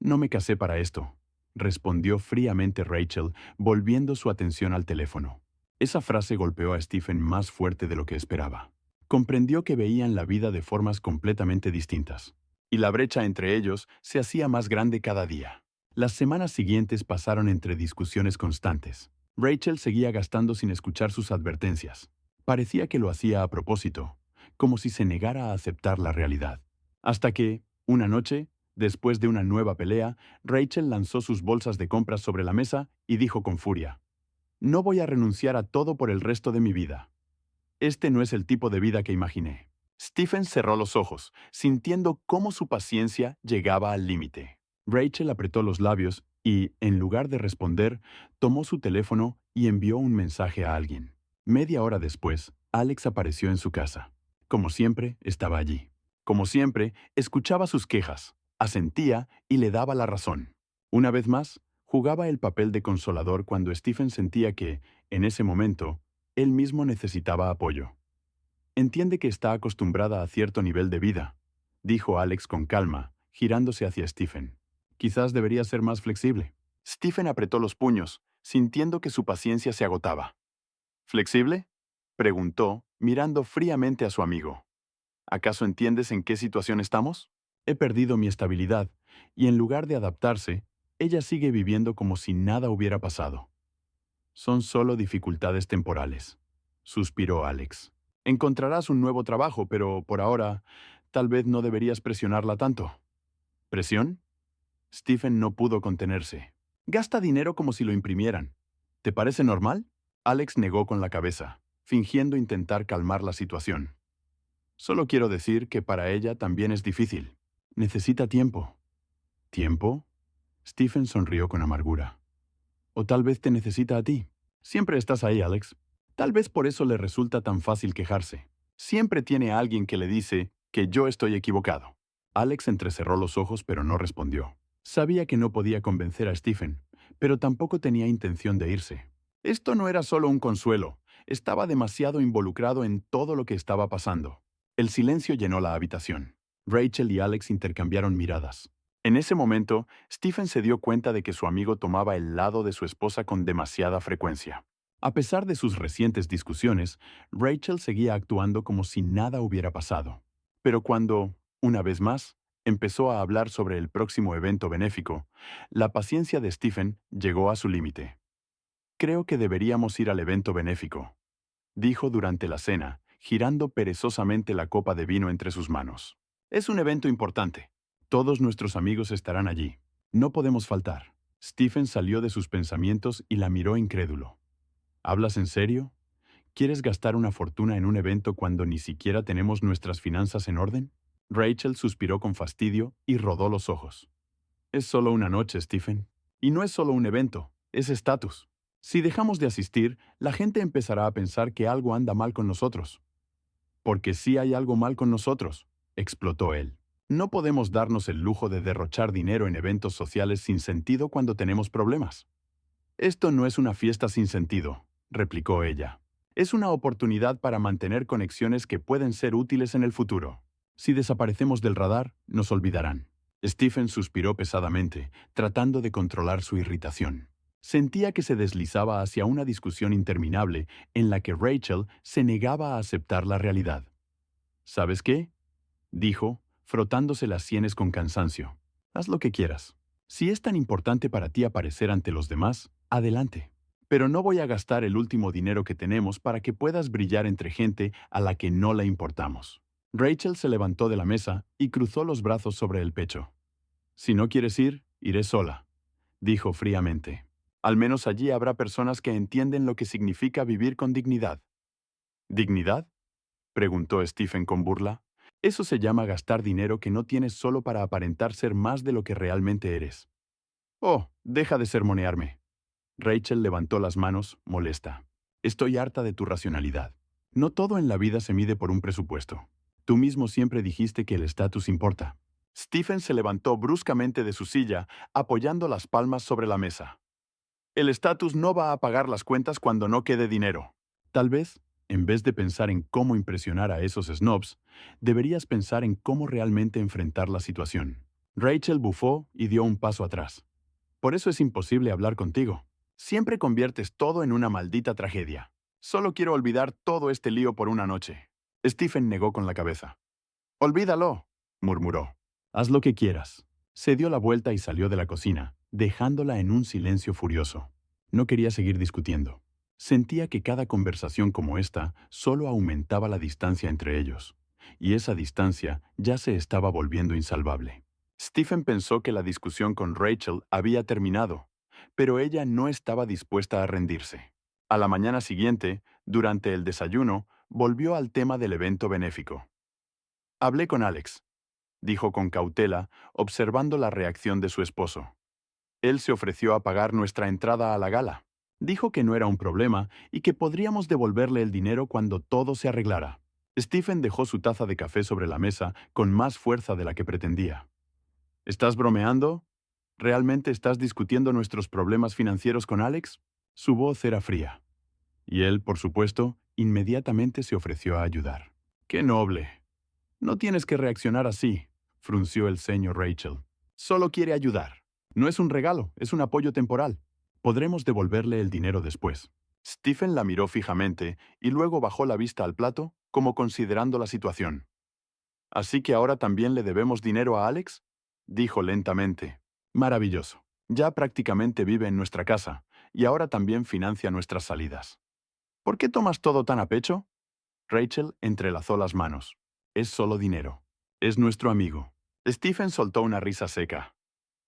No me casé para esto, respondió fríamente Rachel, volviendo su atención al teléfono. Esa frase golpeó a Stephen más fuerte de lo que esperaba. Comprendió que veían la vida de formas completamente distintas, y la brecha entre ellos se hacía más grande cada día. Las semanas siguientes pasaron entre discusiones constantes. Rachel seguía gastando sin escuchar sus advertencias. Parecía que lo hacía a propósito, como si se negara a aceptar la realidad. Hasta que, una noche, después de una nueva pelea, Rachel lanzó sus bolsas de compras sobre la mesa y dijo con furia: «No voy a renunciar a todo por el resto de mi vida. Este no es el tipo de vida que imaginé». Stephen cerró los ojos, sintiendo cómo su paciencia llegaba al límite. Rachel apretó los labios y, en lugar de responder, tomó su teléfono y envió un mensaje a alguien. Media hora después, Alex apareció en su casa. Como siempre, estaba allí. Como siempre, escuchaba sus quejas, asentía y le daba la razón. Una vez más, jugaba el papel de consolador cuando Stephen sentía que, en ese momento, él mismo necesitaba apoyo. «Entiende que está acostumbrada a cierto nivel de vida», dijo Alex con calma, girándose hacia Stephen. «Quizás debería ser más flexible». Stephen apretó los puños, sintiendo que su paciencia se agotaba. «¿Flexible?», preguntó, mirando fríamente a su amigo. «¿Acaso entiendes en qué situación estamos? He perdido mi estabilidad, y en lugar de adaptarse, ella sigue viviendo como si nada hubiera pasado». «Son solo dificultades temporales», suspiró Alex. «Encontrarás un nuevo trabajo, pero por ahora, tal vez no deberías presionarla tanto». ¿Presión? Stephen no pudo contenerse. «Gasta dinero como si lo imprimieran. ¿Te parece normal?». Alex negó con la cabeza, fingiendo intentar calmar la situación. «Solo quiero decir que para ella también es difícil. Necesita tiempo». ¿Tiempo? Stephen sonrió con amargura. «O tal vez te necesita a ti. Siempre estás ahí, Alex. Tal vez por eso le resulta tan fácil quejarse. Siempre tiene a alguien que le dice que yo estoy equivocado». Alex entrecerró los ojos pero no respondió. Sabía que no podía convencer a Stephen, pero tampoco tenía intención de irse. Esto no era solo un consuelo, estaba demasiado involucrado en todo lo que estaba pasando. El silencio llenó la habitación. Rachel y Alex intercambiaron miradas. En ese momento, Stephen se dio cuenta de que su amigo tomaba el lado de su esposa con demasiada frecuencia. A pesar de sus recientes discusiones, Rachel seguía actuando como si nada hubiera pasado. Pero cuando, una vez más, empezó a hablar sobre el próximo evento benéfico, la paciencia de Stephen llegó a su límite. «Creo que deberíamos ir al evento benéfico», dijo durante la cena, girando perezosamente la copa de vino entre sus manos. «Es un evento importante. Todos nuestros amigos estarán allí. No podemos faltar». Stephen salió de sus pensamientos y la miró incrédulo. «¿Hablas en serio? ¿Quieres gastar una fortuna en un evento cuando ni siquiera tenemos nuestras finanzas en orden? Rachel suspiró con fastidio y rodó los ojos. Es solo una noche, Stephen. Y no es solo un evento, es estatus. Si dejamos de asistir, la gente empezará a pensar que algo anda mal con nosotros. Porque sí hay algo mal con nosotros, explotó él. No podemos darnos el lujo de derrochar dinero en eventos sociales sin sentido cuando tenemos problemas. Esto no es una fiesta sin sentido, replicó ella. Es una oportunidad para mantener conexiones que pueden ser útiles en el futuro. Si desaparecemos del radar, nos olvidarán. Stephen suspiró pesadamente, tratando de controlar su irritación. Sentía que se deslizaba hacia una discusión interminable en la que Rachel se negaba a aceptar la realidad. ¿Sabes qué?, dijo, frotándose las sienes con cansancio. Haz lo que quieras. Si es tan importante para ti aparecer ante los demás, adelante. Pero no voy a gastar el último dinero que tenemos para que puedas brillar entre gente a la que no le importamos. Rachel se levantó de la mesa y cruzó los brazos sobre el pecho. Si no quieres ir, iré sola, dijo fríamente. Al menos allí habrá personas que entienden lo que significa vivir con dignidad. ¿Dignidad?, preguntó Stephen con burla. Eso se llama gastar dinero que no tienes solo para aparentar ser más de lo que realmente eres. Oh, deja de sermonearme. Rachel levantó las manos, molesta. Estoy harta de tu racionalidad. No todo en la vida se mide por un presupuesto. Tú mismo siempre dijiste que el estatus importa. Stephen se levantó bruscamente de su silla, apoyando las palmas sobre la mesa. El estatus no va a pagar las cuentas cuando no quede dinero. Tal vez, en vez de pensar en cómo impresionar a esos snobs, deberías pensar en cómo realmente enfrentar la situación. Rachel bufó y dio un paso atrás. Por eso es imposible hablar contigo. Siempre conviertes todo en una maldita tragedia. Solo quiero olvidar todo este lío por una noche. Stephen negó con la cabeza. Olvídalo, murmuró. Haz lo que quieras. Se dio la vuelta y salió de la cocina, dejándola en un silencio furioso. No quería seguir discutiendo. Sentía que cada conversación como esta solo aumentaba la distancia entre ellos, y esa distancia ya se estaba volviendo insalvable. Stephen pensó que la discusión con Rachel había terminado, pero ella no estaba dispuesta a rendirse. A la mañana siguiente, durante el desayuno, volvió al tema del evento benéfico. Hablé con Alex, dijo con cautela, observando la reacción de su esposo. Él se ofreció a pagar nuestra entrada a la gala. Dijo que no era un problema y que podríamos devolverle el dinero cuando todo se arreglara. Stephen dejó su taza de café sobre la mesa con más fuerza de la que pretendía. ¿Estás bromeando? ¿Realmente estás discutiendo nuestros problemas financieros con Alex? Su voz era fría. Y él, por supuesto, inmediatamente se ofreció a ayudar. ¡Qué noble! No tienes que reaccionar así, frunció el ceño Rachel. Solo quiere ayudar. No es un regalo, es un apoyo temporal. Podremos devolverle el dinero después. Stephen la miró fijamente y luego bajó la vista al plato, como considerando la situación. ¿Así que ahora también le debemos dinero a Alex?, dijo lentamente. Maravilloso. Ya prácticamente vive en nuestra casa, y ahora también financia nuestras salidas. ¿Por qué tomas todo tan a pecho? Rachel entrelazó las manos. Es solo dinero. Es nuestro amigo. Stephen soltó una risa seca.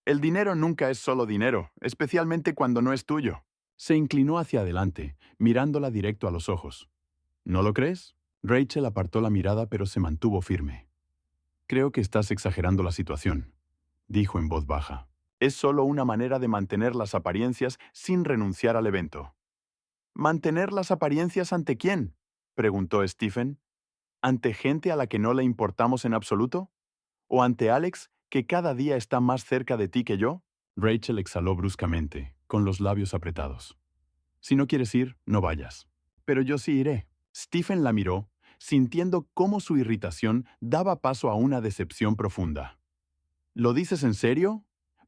El dinero nunca es solo dinero, especialmente cuando no es tuyo. Se inclinó hacia adelante, mirándola directo a los ojos. ¿No lo crees? Rachel apartó la mirada pero se mantuvo firme. Creo que estás exagerando la situación, dijo en voz baja. Es solo una manera de mantener las apariencias sin renunciar al evento. ¿Mantener las apariencias ante quién?, preguntó Stephen. ¿Ante gente a la que no le importamos en absoluto? ¿O ante Alex, que cada día está más cerca de ti que yo? Rachel exhaló bruscamente, con los labios apretados. Si no quieres ir, no vayas. Pero yo sí iré. Stephen la miró, sintiendo cómo su irritación daba paso a una decepción profunda. ¿Lo dices en serio?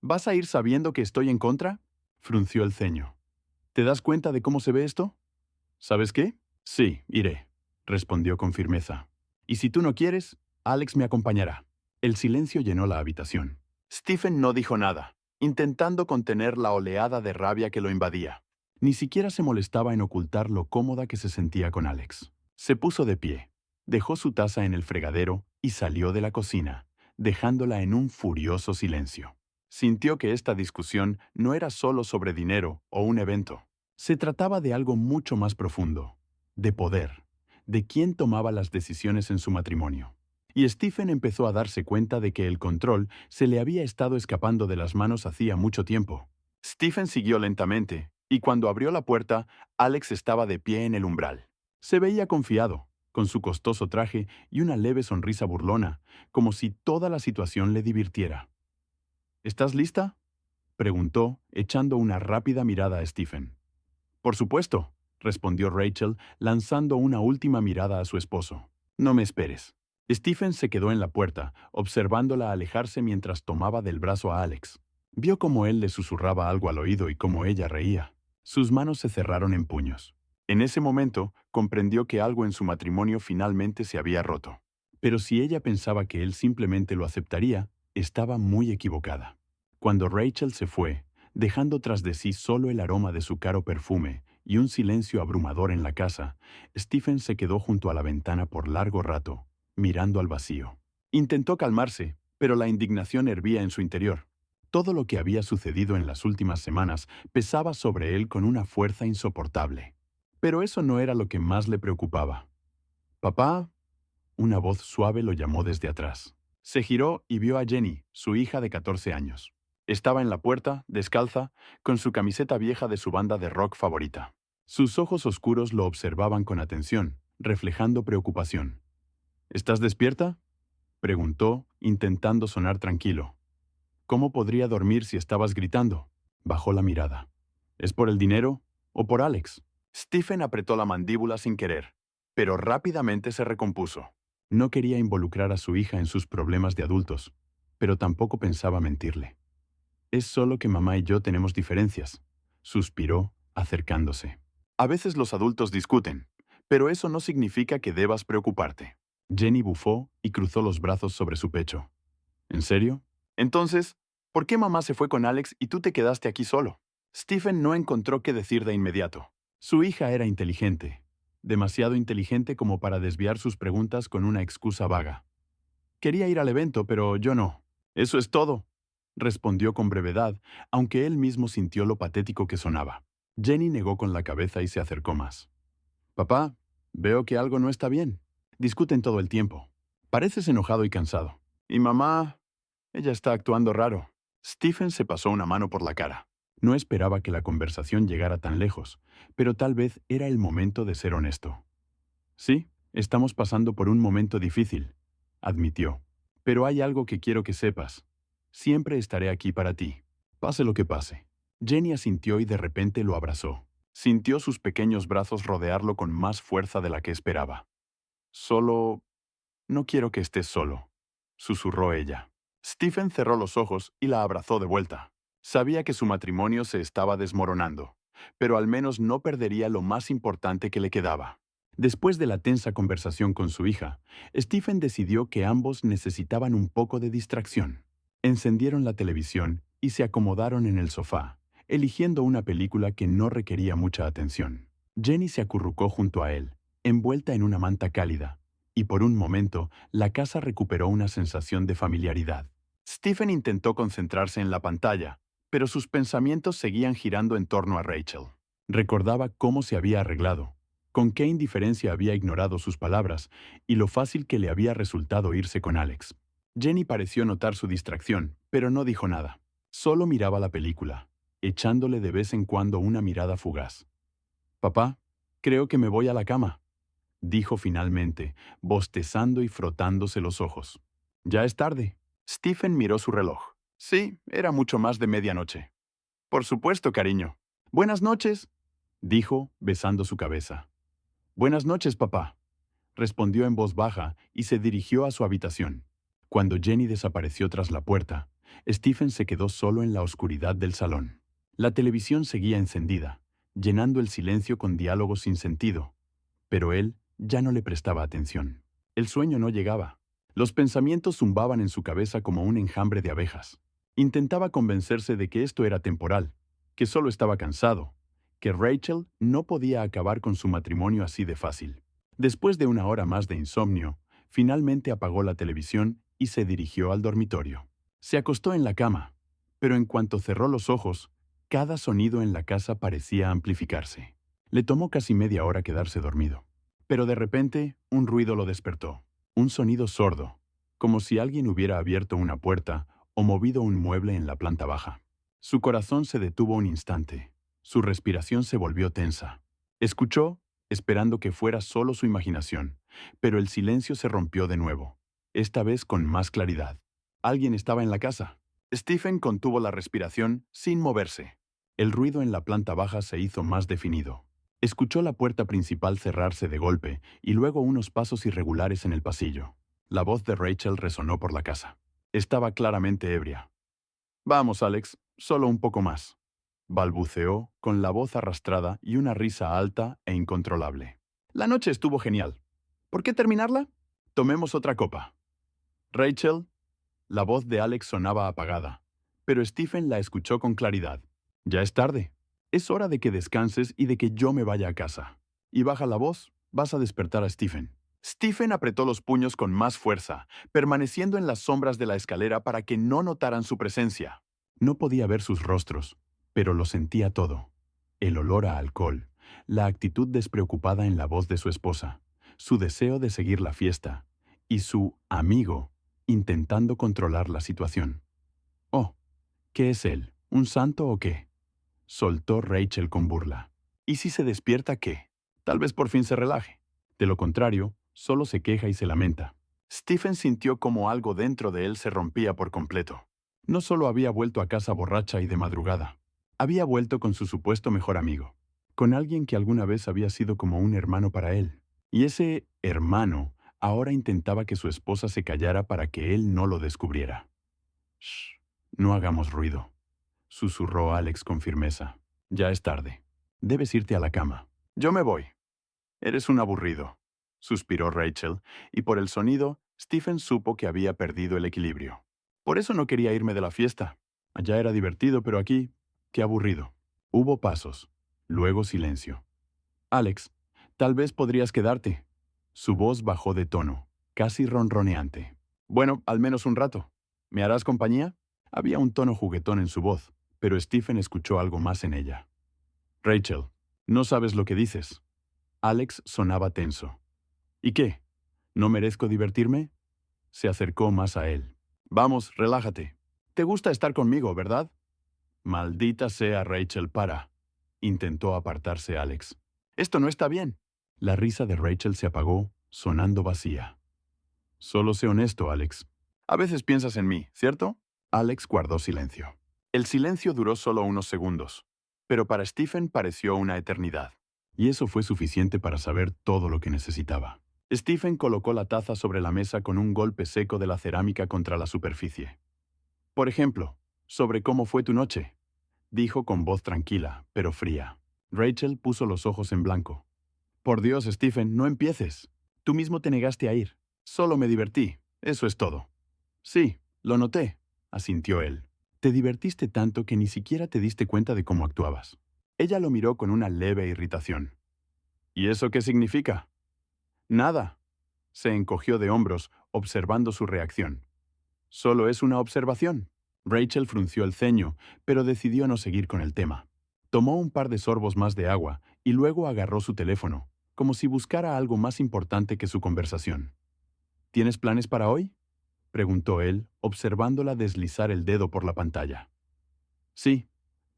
¿Vas a ir sabiendo que estoy en contra? Frunció el ceño. ¿Te das cuenta de cómo se ve esto? ¿Sabes qué? Sí, iré, respondió con firmeza. Y si tú no quieres, Alex me acompañará. El silencio llenó la habitación. Stephen no dijo nada, intentando contener la oleada de rabia que lo invadía. Ni siquiera se molestaba en ocultar lo cómoda que se sentía con Alex. Se puso de pie, dejó su taza en el fregadero y salió de la cocina, dejándola en un furioso silencio. Sintió que esta discusión no era solo sobre dinero o un evento. Se trataba de algo mucho más profundo. de poder, de quién tomaba las decisiones en su matrimonio. Y Stephen empezó a darse cuenta de que el control se le había estado escapando de las manos hacía mucho tiempo. Stephen siguió lentamente, y cuando abrió la puerta, Alex estaba de pie en el umbral. Se veía confiado, con su costoso traje y una leve sonrisa burlona, como si toda la situación le divirtiera. ¿Estás lista?, preguntó, echando una rápida mirada a Stephen. Por supuesto, respondió Rachel, lanzando una última mirada a su esposo. No me esperes. Stephen se quedó en la puerta, observándola alejarse mientras tomaba del brazo a Alex. Vio cómo él le susurraba algo al oído y cómo ella reía. Sus manos se cerraron en puños. En ese momento, comprendió que algo en su matrimonio finalmente se había roto. Pero si ella pensaba que él simplemente lo aceptaría, estaba muy equivocada. Cuando Rachel se fue, dejando tras de sí solo el aroma de su caro perfume y un silencio abrumador en la casa, Stephen se quedó junto a la ventana por largo rato, mirando al vacío. Intentó calmarse, pero la indignación hervía en su interior. Todo lo que había sucedido en las últimas semanas pesaba sobre él con una fuerza insoportable. Pero eso no era lo que más le preocupaba. «Papá», una voz suave lo llamó desde atrás. Se giró y vio a Jenny, su hija de 14 años. Estaba en la puerta, descalza, con su camiseta vieja de su banda de rock favorita. Sus ojos oscuros lo observaban con atención, reflejando preocupación. «¿Estás despierta?», preguntó, intentando sonar tranquilo. «¿Cómo podría dormir si estabas gritando?». Bajó la mirada. «¿Es por el dinero o por Alex?». Stephen apretó la mandíbula sin querer, pero rápidamente se recompuso. No quería involucrar a su hija en sus problemas de adultos, pero tampoco pensaba mentirle. «Es solo que mamá y yo tenemos diferencias», suspiró, acercándose. «A veces los adultos discuten, pero eso no significa que debas preocuparte». Jenny bufó y cruzó los brazos sobre su pecho. «¿En serio? Entonces, ¿por qué mamá se fue con Alex y tú te quedaste aquí solo?». Stephen no encontró qué decir de inmediato. Su hija era inteligente, demasiado inteligente como para desviar sus preguntas con una excusa vaga. «Quería ir al evento, pero yo no». «Eso es todo», respondió con brevedad, aunque él mismo sintió lo patético que sonaba. Jenny negó con la cabeza y se acercó más. «Papá, veo que algo no está bien. Discuten todo el tiempo. Pareces enojado y cansado. Y mamá, ella está actuando raro». Stephen se pasó una mano por la cara. No esperaba que la conversación llegara tan lejos, pero tal vez era el momento de ser honesto. «Sí, estamos pasando por un momento difícil», admitió. «Pero hay algo que quiero que sepas. Siempre estaré aquí para ti, pase lo que pase». Jenny asintió y de repente lo abrazó. Sintió sus pequeños brazos rodearlo con más fuerza de la que esperaba. «Solo... no quiero que estés solo», susurró ella. Stephen cerró los ojos y la abrazó de vuelta. Sabía que su matrimonio se estaba desmoronando, pero al menos no perdería lo más importante que le quedaba. Después de la tensa conversación con su hija, Stephen decidió que ambos necesitaban un poco de distracción. Encendieron la televisión y se acomodaron en el sofá, eligiendo una película que no requería mucha atención. Jenny se acurrucó junto a él, envuelta en una manta cálida, y por un momento la casa recuperó una sensación de familiaridad. Stephen intentó concentrarse en la pantalla, pero sus pensamientos seguían girando en torno a Rachel. Recordaba cómo se había arreglado, con qué indiferencia había ignorado sus palabras y lo fácil que le había resultado irse con Alex. Jenny pareció notar su distracción, pero no dijo nada. Solo miraba la película, echándole de vez en cuando una mirada fugaz. «Papá, creo que me voy a la cama», dijo finalmente, bostezando y frotándose los ojos. «Ya es tarde». Stephen miró su reloj. Sí, era mucho más de medianoche. «Por supuesto, cariño». «Buenas noches», dijo, besando su cabeza. «Buenas noches, papá», respondió en voz baja y se dirigió a su habitación. Cuando Jenny desapareció tras la puerta, Stephen se quedó solo en la oscuridad del salón. La televisión seguía encendida, llenando el silencio con diálogos sin sentido, pero él ya no le prestaba atención. El sueño no llegaba. Los pensamientos zumbaban en su cabeza como un enjambre de abejas. Intentaba convencerse de que esto era temporal, que solo estaba cansado, que Rachel no podía acabar con su matrimonio así de fácil. Después de una hora más de insomnio, finalmente apagó la televisión y se dirigió al dormitorio. Se acostó en la cama, pero en cuanto cerró los ojos, cada sonido en la casa parecía amplificarse. Le tomó casi media hora quedarse dormido. Pero de repente, un ruido lo despertó. Un sonido sordo, como si alguien hubiera abierto una puerta o movido un mueble en la planta baja. Su corazón se detuvo un instante. Su respiración se volvió tensa. Escuchó, esperando que fuera solo su imaginación, pero el silencio se rompió de nuevo, esta vez con más claridad. Alguien estaba en la casa. Stephen contuvo la respiración sin moverse. El ruido en la planta baja se hizo más definido. Escuchó la puerta principal cerrarse de golpe y luego unos pasos irregulares en el pasillo. La voz de Rachel resonó por la casa. Estaba claramente ebria. «Vamos, Alex, solo un poco más», balbuceó con la voz arrastrada y una risa alta e incontrolable. «La noche estuvo genial. ¿Por qué terminarla? Tomemos otra copa». «Rachel». La voz de Alex sonaba apagada, pero Stephen la escuchó con claridad. «Ya es tarde. Es hora de que descanses y de que yo me vaya a casa. Y baja la voz, vas a despertar a Stephen». Stephen apretó los puños con más fuerza, permaneciendo en las sombras de la escalera para que no notaran su presencia. No podía ver sus rostros, pero lo sentía todo. El olor a alcohol, la actitud despreocupada en la voz de su esposa, su deseo de seguir la fiesta, y su amigo intentando controlar la situación. «Oh, ¿qué es él? ¿Un santo o qué?», soltó Rachel con burla. «¿Y si se despierta qué? Tal vez por fin se relaje. De lo contrario, solo se queja y se lamenta». Stephen sintió como algo dentro de él se rompía por completo. No solo había vuelto a casa borracha y de madrugada, había vuelto con su supuesto mejor amigo, con alguien que alguna vez había sido como un hermano para él. Y ese hermano ahora intentaba que su esposa se callara para que él no lo descubriera. «Shh, no hagamos ruido», susurró Alex con firmeza. «Ya es tarde. Debes irte a la cama». «Yo me voy». «Eres un aburrido», suspiró Rachel, y por el sonido, Stephen supo que había perdido el equilibrio. «Por eso no quería irme de la fiesta. Allá era divertido, pero aquí, qué aburrido». Hubo pasos, luego silencio. «Alex, tal vez podrías quedarte». Su voz bajó de tono, casi ronroneante. «Bueno, al menos un rato. ¿Me harás compañía?». Había un tono juguetón en su voz, pero Stephen escuchó algo más en ella. «Rachel, no sabes lo que dices». Alex sonaba tenso. «¿Y qué? ¿No merezco divertirme?». Se acercó más a él. «Vamos, relájate. Te gusta estar conmigo, ¿verdad?». «Maldita sea, Rachel, para». Intentó apartarse Alex. «Esto no está bien». La risa de Rachel se apagó, sonando vacía. «Solo sé honesto, Alex. A veces piensas en mí, ¿cierto?». Alex guardó silencio. El silencio duró solo unos segundos, pero para Stephen pareció una eternidad. Y eso fue suficiente para saber todo lo que necesitaba. Stephen colocó la taza sobre la mesa con un golpe seco de la cerámica contra la superficie. «Por ejemplo, sobre cómo fue tu noche», dijo con voz tranquila, pero fría. Rachel puso los ojos en blanco. «Por Dios, Stephen, no empieces. Tú mismo te negaste a ir. Solo me divertí, eso es todo». «Sí, lo noté», asintió él. «Te divertiste tanto que ni siquiera te diste cuenta de cómo actuabas». Ella lo miró con una leve irritación. «¿Y eso qué significa?». «Nada». Se encogió de hombros, observando su reacción. «Solo es una observación». Rachel frunció el ceño, pero decidió no seguir con el tema. Tomó un par de sorbos más de agua y luego agarró su teléfono, como si buscara algo más importante que su conversación. «¿Tienes planes para hoy?», preguntó él, observándola deslizar el dedo por la pantalla. «Sí»,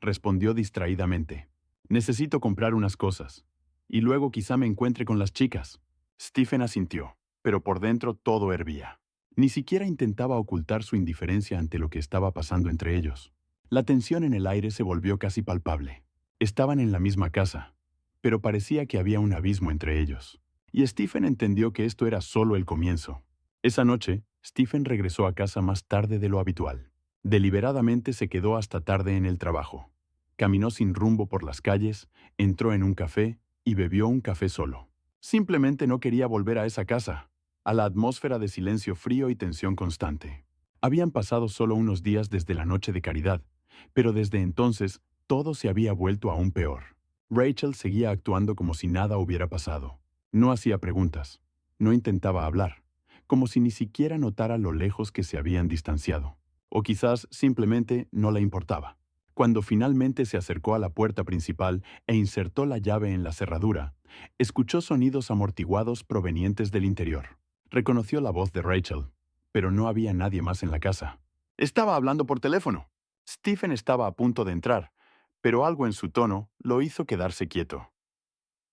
respondió distraídamente. «Necesito comprar unas cosas. Y luego quizá me encuentre con las chicas». Stephen asintió, pero por dentro todo hervía. Ni siquiera intentaba ocultar su indiferencia ante lo que estaba pasando entre ellos. La tensión en el aire se volvió casi palpable. Estaban en la misma casa, pero parecía que había un abismo entre ellos. Y Stephen entendió que esto era solo el comienzo. Esa noche, Stephen regresó a casa más tarde de lo habitual. Deliberadamente se quedó hasta tarde en el trabajo. Caminó sin rumbo por las calles, entró en un café y bebió un café solo. Simplemente no quería volver a esa casa, a la atmósfera de silencio frío y tensión constante. Habían pasado solo unos días desde la noche de Caridad, pero desde entonces todo se había vuelto aún peor. Rachel seguía actuando como si nada hubiera pasado. No hacía preguntas, no intentaba hablar, como si ni siquiera notara lo lejos que se habían distanciado. O quizás simplemente no le importaba. Cuando finalmente se acercó a la puerta principal e insertó la llave en la cerradura, escuchó sonidos amortiguados provenientes del interior. Reconoció la voz de Rachel, pero no había nadie más en la casa. Estaba hablando por teléfono. Stephen estaba a punto de entrar, pero algo en su tono lo hizo quedarse quieto.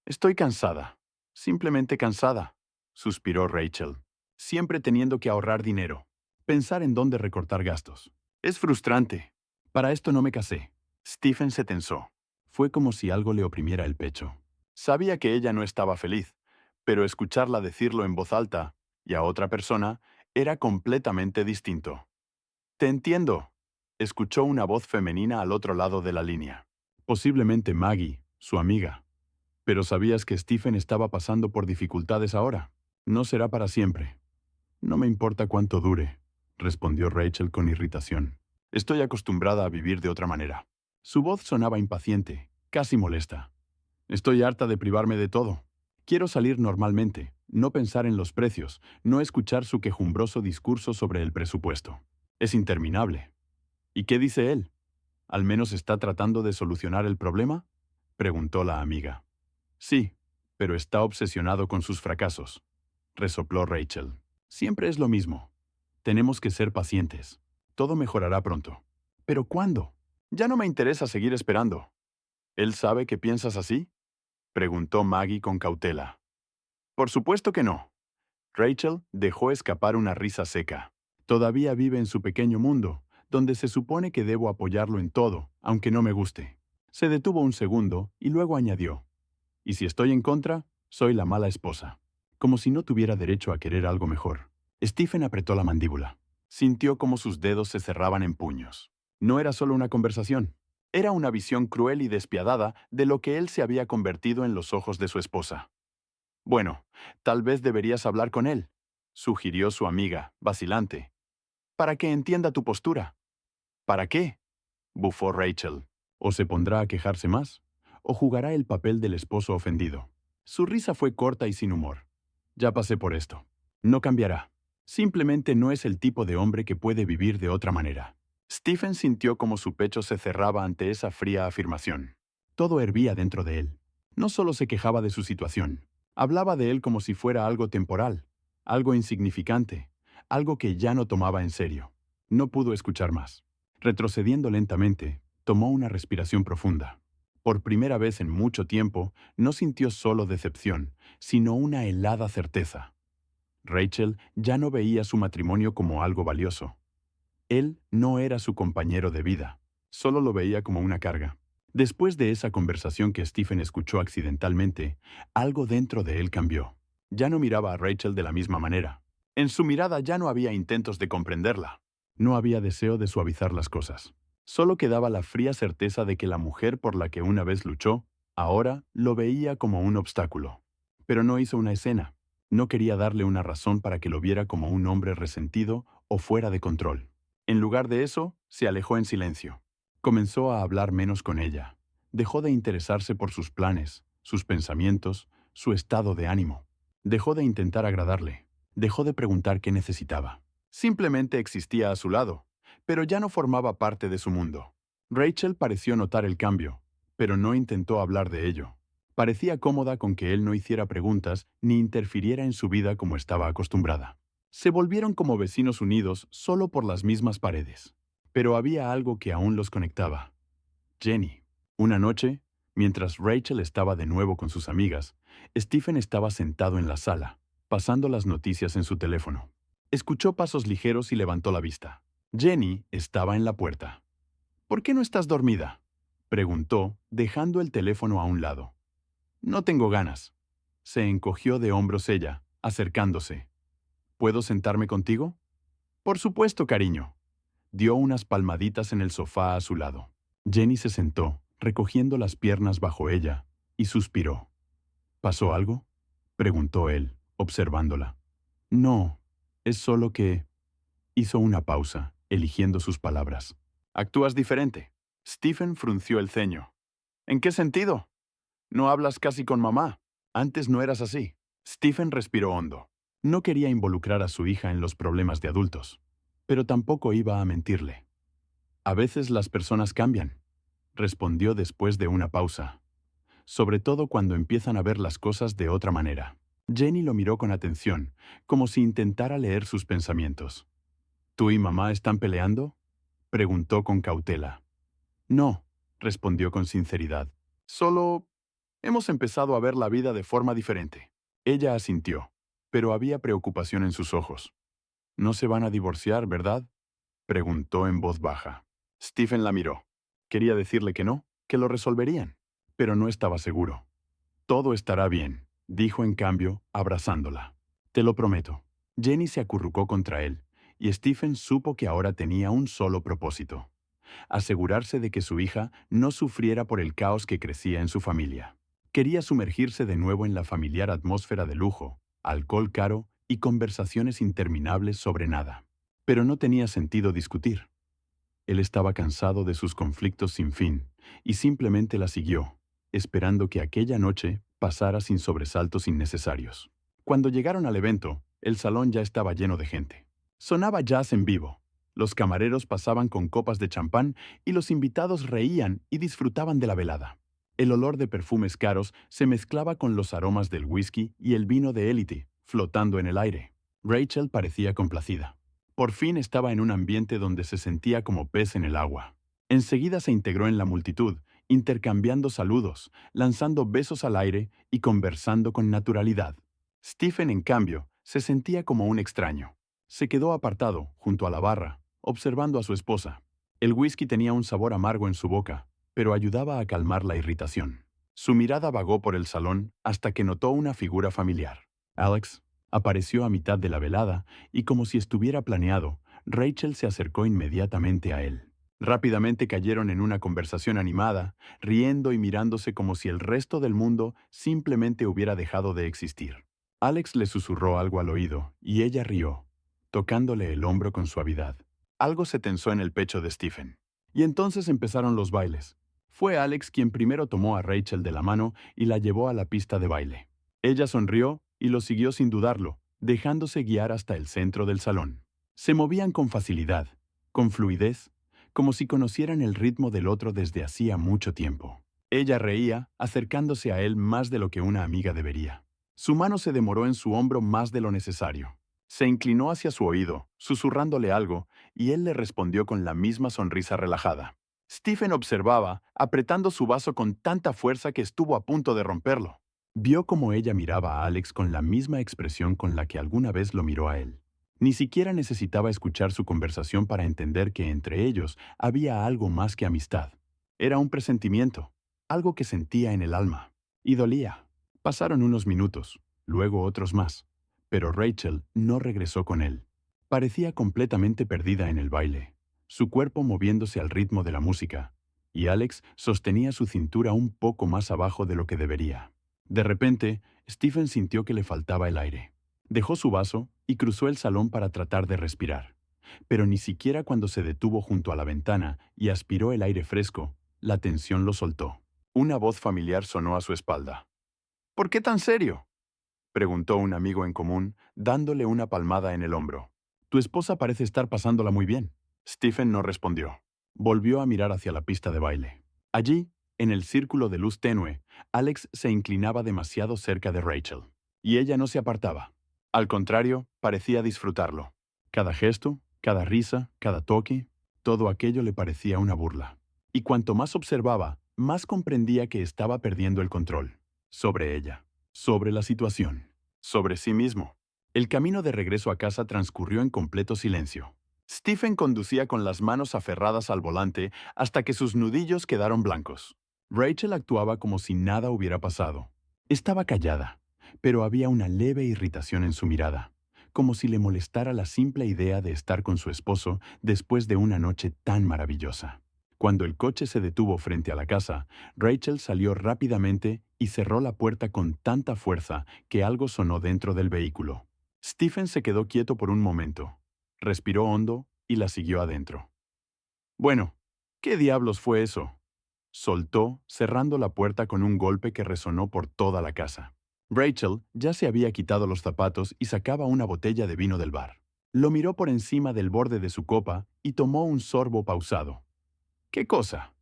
Estoy cansada, simplemente cansada, suspiró Rachel, siempre teniendo que ahorrar dinero, pensar en dónde recortar gastos. Es frustrante. Para esto no me casé. Stephen se tensó. Fue como si algo le oprimiera el pecho. Sabía que ella no estaba feliz, pero escucharla decirlo en voz alta, y a otra persona, era completamente distinto. Te entiendo, escuchó una voz femenina al otro lado de la línea. Posiblemente Maggie, su amiga. Pero ¿sabías que Stephen estaba pasando por dificultades ahora? No será para siempre. No me importa cuánto dure, respondió Rachel con irritación. Estoy acostumbrada a vivir de otra manera. Su voz sonaba impaciente, casi molesta. Estoy harta de privarme de todo. Quiero salir normalmente, no pensar en los precios, no escuchar su quejumbroso discurso sobre el presupuesto. Es interminable. ¿Y qué dice él? ¿Al menos está tratando de solucionar el problema?, preguntó la amiga. Sí, pero está obsesionado con sus fracasos, resopló Rachel. Siempre es lo mismo. Tenemos que ser pacientes. Todo mejorará pronto. ¿Pero cuándo? Ya no me interesa seguir esperando. ¿Él sabe que piensas así?, preguntó Maggie con cautela. Por supuesto que no. Rachel dejó escapar una risa seca. Todavía vive en su pequeño mundo, donde se supone que debo apoyarlo en todo, aunque no me guste. Se detuvo un segundo y luego añadió: y si estoy en contra, soy la mala esposa. Como si no tuviera derecho a querer algo mejor. Stephen apretó la mandíbula. Sintió como sus dedos se cerraban en puños. No era solo una conversación. Era una visión cruel y despiadada de lo que él se había convertido en los ojos de su esposa. Bueno, tal vez deberías hablar con él, sugirió su amiga, vacilante, para que entienda tu postura. ¿Para qué?, bufó Rachel. O se pondrá a quejarse más, o jugará el papel del esposo ofendido. Su risa fue corta y sin humor. Ya pasé por esto. No cambiará. Simplemente no es el tipo de hombre que puede vivir de otra manera. Stephen sintió como su pecho se cerraba ante esa fría afirmación. Todo hervía dentro de él. No solo se quejaba de su situación, hablaba de él como si fuera algo temporal, algo insignificante, algo que ya no tomaba en serio. No pudo escuchar más. Retrocediendo lentamente, tomó una respiración profunda. Por primera vez en mucho tiempo, no sintió solo decepción, sino una helada certeza. Rachel ya no veía su matrimonio como algo valioso. Él no era su compañero de vida, solo lo veía como una carga. Después de esa conversación que Stephen escuchó accidentalmente, algo dentro de él cambió. Ya no miraba a Rachel de la misma manera. En su mirada ya no había intentos de comprenderla. No había deseo de suavizar las cosas. Solo quedaba la fría certeza de que la mujer por la que una vez luchó, ahora lo veía como un obstáculo. Pero no hizo una escena. No quería darle una razón para que lo viera como un hombre resentido o fuera de control. En lugar de eso, se alejó en silencio. Comenzó a hablar menos con ella. Dejó de interesarse por sus planes, sus pensamientos, su estado de ánimo. Dejó de intentar agradarle. Dejó de preguntar qué necesitaba. Simplemente existía a su lado, pero ya no formaba parte de su mundo. Rachel pareció notar el cambio, pero no intentó hablar de ello. Parecía cómoda con que él no hiciera preguntas ni interfiriera en su vida como estaba acostumbrada. Se volvieron como vecinos unidos solo por las mismas paredes. Pero había algo que aún los conectaba. Jenny. Una noche, mientras Rachel estaba de nuevo con sus amigas, Stephen estaba sentado en la sala, pasando las noticias en su teléfono. Escuchó pasos ligeros y levantó la vista. Jenny estaba en la puerta. ¿Por qué no estás dormida?, preguntó, dejando el teléfono a un lado. No tengo ganas. Se encogió de hombros ella, acercándose. ¿Puedo sentarme contigo? Por supuesto, cariño. Dio unas palmaditas en el sofá a su lado. Jenny se sentó, recogiendo las piernas bajo ella, y suspiró. ¿Pasó algo?, preguntó él, observándola. No, es solo que... Hizo una pausa, eligiendo sus palabras. Actúas diferente. Stephen frunció el ceño. ¿En qué sentido? No hablas casi con mamá. Antes no eras así. Stephen respiró hondo. No quería involucrar a su hija en los problemas de adultos, pero tampoco iba a mentirle. A veces las personas cambian. respondió después de una pausa. Sobre todo cuando empiezan a ver las cosas de otra manera. Jenny lo miró con atención, como si intentara leer sus pensamientos. ¿Tú y mamá están peleando?, preguntó con cautela. No, respondió con sinceridad. Solo hemos empezado a ver la vida de forma diferente. Ella asintió, pero había preocupación en sus ojos. ¿No se van a divorciar, verdad?, preguntó en voz baja. Stephen la miró. Quería decirle que no, que lo resolverían, pero no estaba seguro. Todo estará bien, dijo en cambio, abrazándola. Te lo prometo. Jenny se acurrucó contra él, y Stephen supo que ahora tenía un solo propósito: asegurarse de que su hija no sufriera por el caos que crecía en su familia. Quería sumergirse de nuevo en la familiar atmósfera de lujo, alcohol caro y conversaciones interminables sobre nada. Pero no tenía sentido discutir. Él estaba cansado de sus conflictos sin fin, y simplemente la siguió, esperando que aquella noche pasara sin sobresaltos innecesarios. Cuando llegaron al evento, el salón ya estaba lleno de gente. Sonaba jazz en vivo. Los camareros pasaban con copas de champán y los invitados reían y disfrutaban de la velada. El olor de perfumes caros se mezclaba con los aromas del whisky y el vino de élite, flotando en el aire. Rachel parecía complacida. Por fin estaba en un ambiente donde se sentía como pez en el agua. Enseguida se integró en la multitud, intercambiando saludos, lanzando besos al aire y conversando con naturalidad. Stephen, en cambio, se sentía como un extraño. Se quedó apartado, junto a la barra, observando a su esposa. El whisky tenía un sabor amargo en su boca, pero ayudaba a calmar la irritación. Su mirada vagó por el salón hasta que notó una figura familiar. Alex apareció a mitad de la velada y, como si estuviera planeado, Rachel se acercó inmediatamente a él. Rápidamente cayeron en una conversación animada, riendo y mirándose como si el resto del mundo simplemente hubiera dejado de existir. Alex le susurró algo al oído y ella rió, tocándole el hombro con suavidad. Algo se tensó en el pecho de Stephen. Y entonces empezaron los bailes. Fue Alex quien primero tomó a Rachel de la mano y la llevó a la pista de baile. Ella sonrió y lo siguió sin dudarlo, dejándose guiar hasta el centro del salón. Se movían con facilidad, con fluidez, como si conocieran el ritmo del otro desde hacía mucho tiempo. Ella reía, acercándose a él más de lo que una amiga debería. Su mano se demoró en su hombro más de lo necesario. Se inclinó hacia su oído, susurrándole algo, y él le respondió con la misma sonrisa relajada. Stephen observaba, apretando su vaso con tanta fuerza que estuvo a punto de romperlo. Vio cómo ella miraba a Alex con la misma expresión con la que alguna vez lo miró a él. Ni siquiera necesitaba escuchar su conversación para entender que entre ellos había algo más que amistad. Era un presentimiento, algo que sentía en el alma. Y dolía. Pasaron unos minutos, luego otros más, pero Rachel no regresó con él. Parecía completamente perdida en el baile, su cuerpo moviéndose al ritmo de la música, y Alex sostenía su cintura un poco más abajo de lo que debería. De repente, Stephen sintió que le faltaba el aire. Dejó su vaso y cruzó el salón para tratar de respirar. Pero ni siquiera cuando se detuvo junto a la ventana y aspiró el aire fresco, la tensión lo soltó. Una voz familiar sonó a su espalda. ¿Por qué tan serio?, preguntó un amigo en común, dándole una palmada en el hombro. Tu esposa parece estar pasándola muy bien. Stephen no respondió. Volvió a mirar hacia la pista de baile. Allí, en el círculo de luz tenue, Alex se inclinaba demasiado cerca de Rachel, y ella no se apartaba. Al contrario, parecía disfrutarlo. Cada gesto, cada risa, cada toque, todo aquello le parecía una burla. Y cuanto más observaba, más comprendía que estaba perdiendo el control. Sobre ella, sobre la situación, sobre sí mismo. El camino de regreso a casa transcurrió en completo silencio. Stephen conducía con las manos aferradas al volante hasta que sus nudillos quedaron blancos. Rachel actuaba como si nada hubiera pasado. Estaba callada, pero había una leve irritación en su mirada, como si le molestara la simple idea de estar con su esposo después de una noche tan maravillosa. Cuando el coche se detuvo frente a la casa, Rachel salió rápidamente y cerró la puerta con tanta fuerza que algo sonó dentro del vehículo. Stephen se quedó quieto por un momento, respiró hondo y la siguió adentro. Bueno, ¿qué diablos fue eso?, soltó, cerrando la puerta con un golpe que resonó por toda la casa. Rachel ya se había quitado los zapatos y sacaba una botella de vino del bar. Lo miró por encima del borde de su copa y tomó un sorbo pausado. ¿Qué cosa?,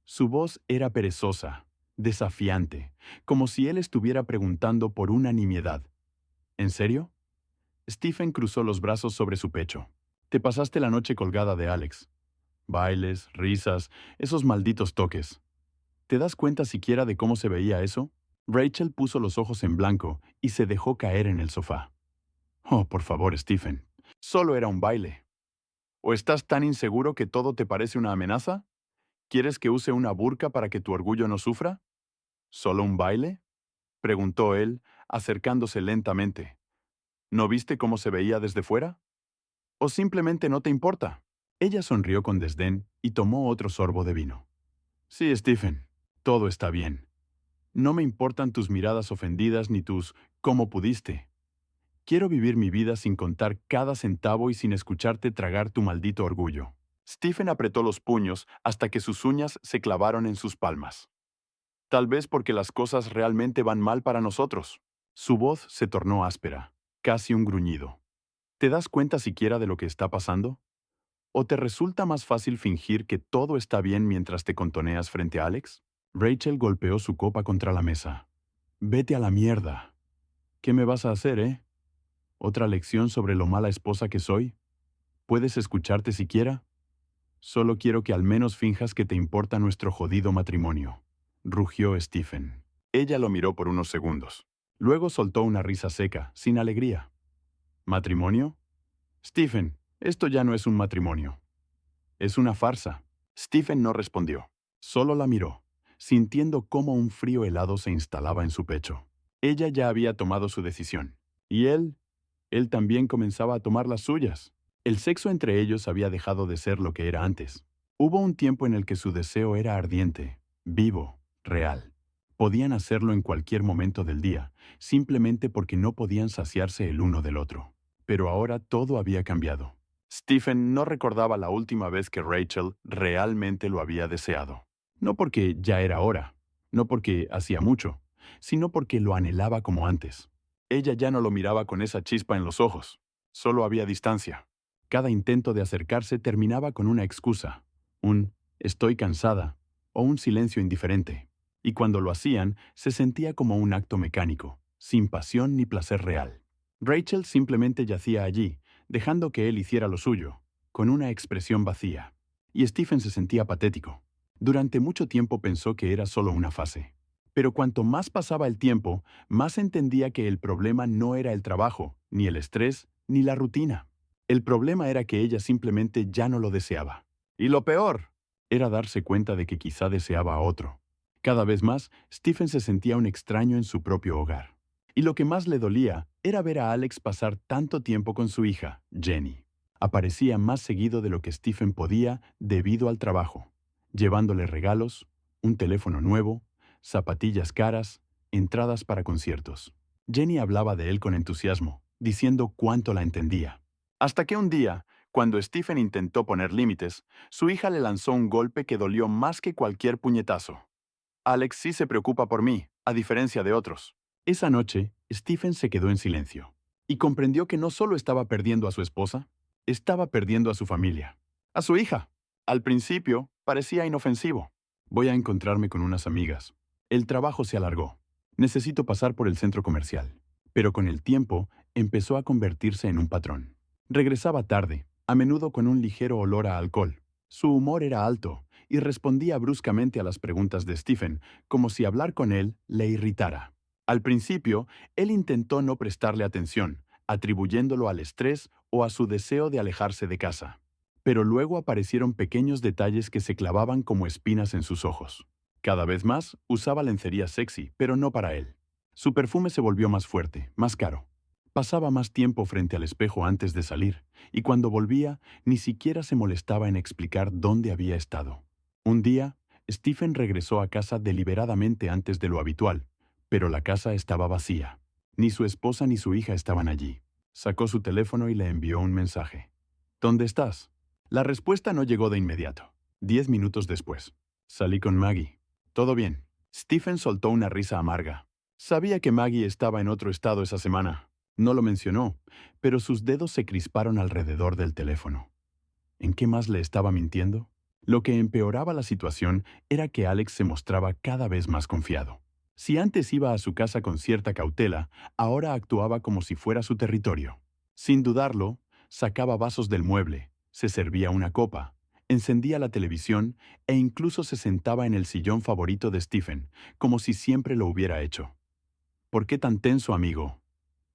Su voz era perezosa, desafiante, como si él estuviera preguntando por una nimiedad. ¿En serio? Stephen cruzó los brazos sobre su pecho. Te pasaste la noche colgada de Alex. Bailes, risas, esos malditos toques. ¿Te das cuenta siquiera de cómo se veía eso? Rachel puso los ojos en blanco y se dejó caer en el sofá. Oh, por favor, Stephen. Solo era un baile. ¿O estás tan inseguro que todo te parece una amenaza? ¿Quieres que use una burka para que tu orgullo no sufra? ¿Solo un baile?, preguntó él, acercándose lentamente. ¿No viste cómo se veía desde fuera? ¿O simplemente no te importa? Ella sonrió con desdén y tomó otro sorbo de vino. Sí, Stephen, todo está bien. No me importan tus miradas ofendidas ni tus «¿cómo pudiste?». Quiero vivir mi vida sin contar cada centavo y sin escucharte tragar tu maldito orgullo. Stephen apretó los puños hasta que sus uñas se clavaron en sus palmas. Tal vez porque las cosas realmente van mal para nosotros. Su voz se tornó áspera, casi un gruñido. ¿Te das cuenta siquiera de lo que está pasando? ¿O te resulta más fácil fingir que todo está bien mientras te contoneas frente a Alex? Rachel golpeó su copa contra la mesa. Vete a la mierda. ¿Qué me vas a hacer, eh? ¿Otra lección sobre lo mala esposa que soy? ¿Puedes escucharte siquiera? Solo quiero que al menos finjas que te importa nuestro jodido matrimonio, rugió Stephen. Ella lo miró por unos segundos. Luego soltó una risa seca, sin alegría. ¿Matrimonio? Stephen, esto ya no es un matrimonio. Es una farsa. Stephen no respondió. Solo la miró, sintiendo cómo un frío helado se instalaba en su pecho. Ella ya había tomado su decisión. Y él también comenzaba a tomar las suyas. El sexo entre ellos había dejado de ser lo que era antes. Hubo un tiempo en el que su deseo era ardiente, vivo, real. Podían hacerlo en cualquier momento del día, simplemente porque no podían saciarse el uno del otro. Pero ahora todo había cambiado. Stephen no recordaba la última vez que Rachel realmente lo había deseado. No porque ya era hora, no porque hacía mucho, sino porque lo anhelaba como antes. Ella ya no lo miraba con esa chispa en los ojos. Solo había distancia. Cada intento de acercarse terminaba con una excusa, un «estoy cansada» o un silencio indiferente. Y cuando lo hacían, se sentía como un acto mecánico, sin pasión ni placer real. Rachel simplemente yacía allí, dejando que él hiciera lo suyo, con una expresión vacía. Y Stephen se sentía patético. Durante mucho tiempo pensó que era solo una fase. Pero cuanto más pasaba el tiempo, más entendía que el problema no era el trabajo, ni el estrés, ni la rutina. El problema era que ella simplemente ya no lo deseaba. Y lo peor era darse cuenta de que quizá deseaba a otro. Cada vez más, Stephen se sentía un extraño en su propio hogar. Y lo que más le dolía era ver a Alex pasar tanto tiempo con su hija, Jenny. Aparecía más seguido de lo que Stephen podía debido al trabajo, llevándole regalos, un teléfono nuevo, zapatillas caras, entradas para conciertos. Jenny hablaba de él con entusiasmo, diciendo cuánto la entendía. Hasta que un día, cuando Stephen intentó poner límites, su hija le lanzó un golpe que dolió más que cualquier puñetazo. Alex sí se preocupa por mí, a diferencia de otros. Esa noche, Stephen se quedó en silencio y comprendió que no solo estaba perdiendo a su esposa, estaba perdiendo a su familia, a su hija. Al principio, parecía inofensivo. Voy a encontrarme con unas amigas. El trabajo se alargó. Necesito pasar por el centro comercial. Pero con el tiempo, empezó a convertirse en un patrón. Regresaba tarde, a menudo con un ligero olor a alcohol. Su humor era alto y respondía bruscamente a las preguntas de Stephen, como si hablar con él le irritara. Al principio, él intentó no prestarle atención, atribuyéndolo al estrés o a su deseo de alejarse de casa. Pero luego aparecieron pequeños detalles que se clavaban como espinas en sus ojos. Cada vez más, usaba lencería sexy, pero no para él. Su perfume se volvió más fuerte, más caro. Pasaba más tiempo frente al espejo antes de salir, y cuando volvía, ni siquiera se molestaba en explicar dónde había estado. Un día, Stephen regresó a casa deliberadamente antes de lo habitual, pero la casa estaba vacía. Ni su esposa ni su hija estaban allí. Sacó su teléfono y le envió un mensaje. ¿Dónde estás? La respuesta no llegó de inmediato. 10 minutos después. Salí con Maggie. Todo bien. Stephen soltó una risa amarga. Sabía que Maggie estaba en otro estado esa semana. No lo mencionó, pero sus dedos se crisparon alrededor del teléfono. ¿En qué más le estaba mintiendo? Lo que empeoraba la situación era que Alex se mostraba cada vez más confiado. Si antes iba a su casa con cierta cautela, ahora actuaba como si fuera su territorio. Sin dudarlo, sacaba vasos del mueble, se servía una copa, encendía la televisión e incluso se sentaba en el sillón favorito de Stephen, como si siempre lo hubiera hecho. ¿Por qué tan tenso, amigo?,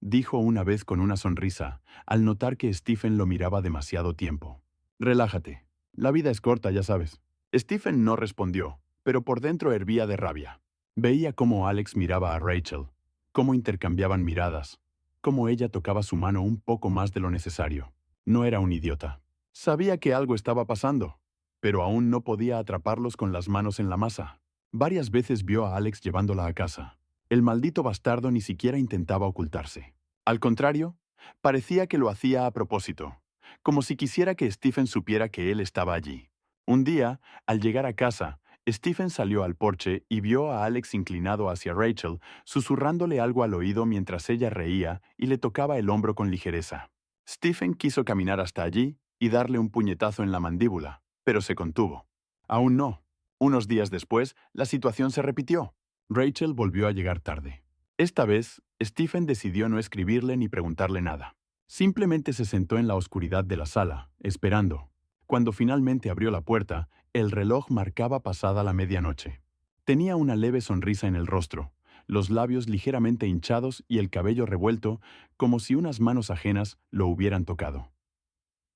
dijo una vez con una sonrisa, al notar que Stephen lo miraba demasiado tiempo. Relájate. La vida es corta, ya sabes. Stephen no respondió, pero por dentro hervía de rabia. Veía cómo Alex miraba a Rachel, cómo intercambiaban miradas, cómo ella tocaba su mano un poco más de lo necesario. No era un idiota. Sabía que algo estaba pasando, pero aún no podía atraparlos con las manos en la masa. Varias veces vio a Alex llevándola a casa. El maldito bastardo ni siquiera intentaba ocultarse. Al contrario, parecía que lo hacía a propósito, como si quisiera que Stephen supiera que él estaba allí. Un día, al llegar a casa, Stephen salió al porche y vio a Alex inclinado hacia Rachel, susurrándole algo al oído mientras ella reía y le tocaba el hombro con ligereza. Stephen quiso caminar hasta allí y darle un puñetazo en la mandíbula, pero se contuvo. Aún no. Unos días después, la situación se repitió. Rachel volvió a llegar tarde. Esta vez, Stephen decidió no escribirle ni preguntarle nada. Simplemente se sentó en la oscuridad de la sala, esperando. Cuando finalmente abrió la puerta, el reloj marcaba pasada la medianoche. Tenía una leve sonrisa en el rostro, los labios ligeramente hinchados y el cabello revuelto, como si unas manos ajenas lo hubieran tocado.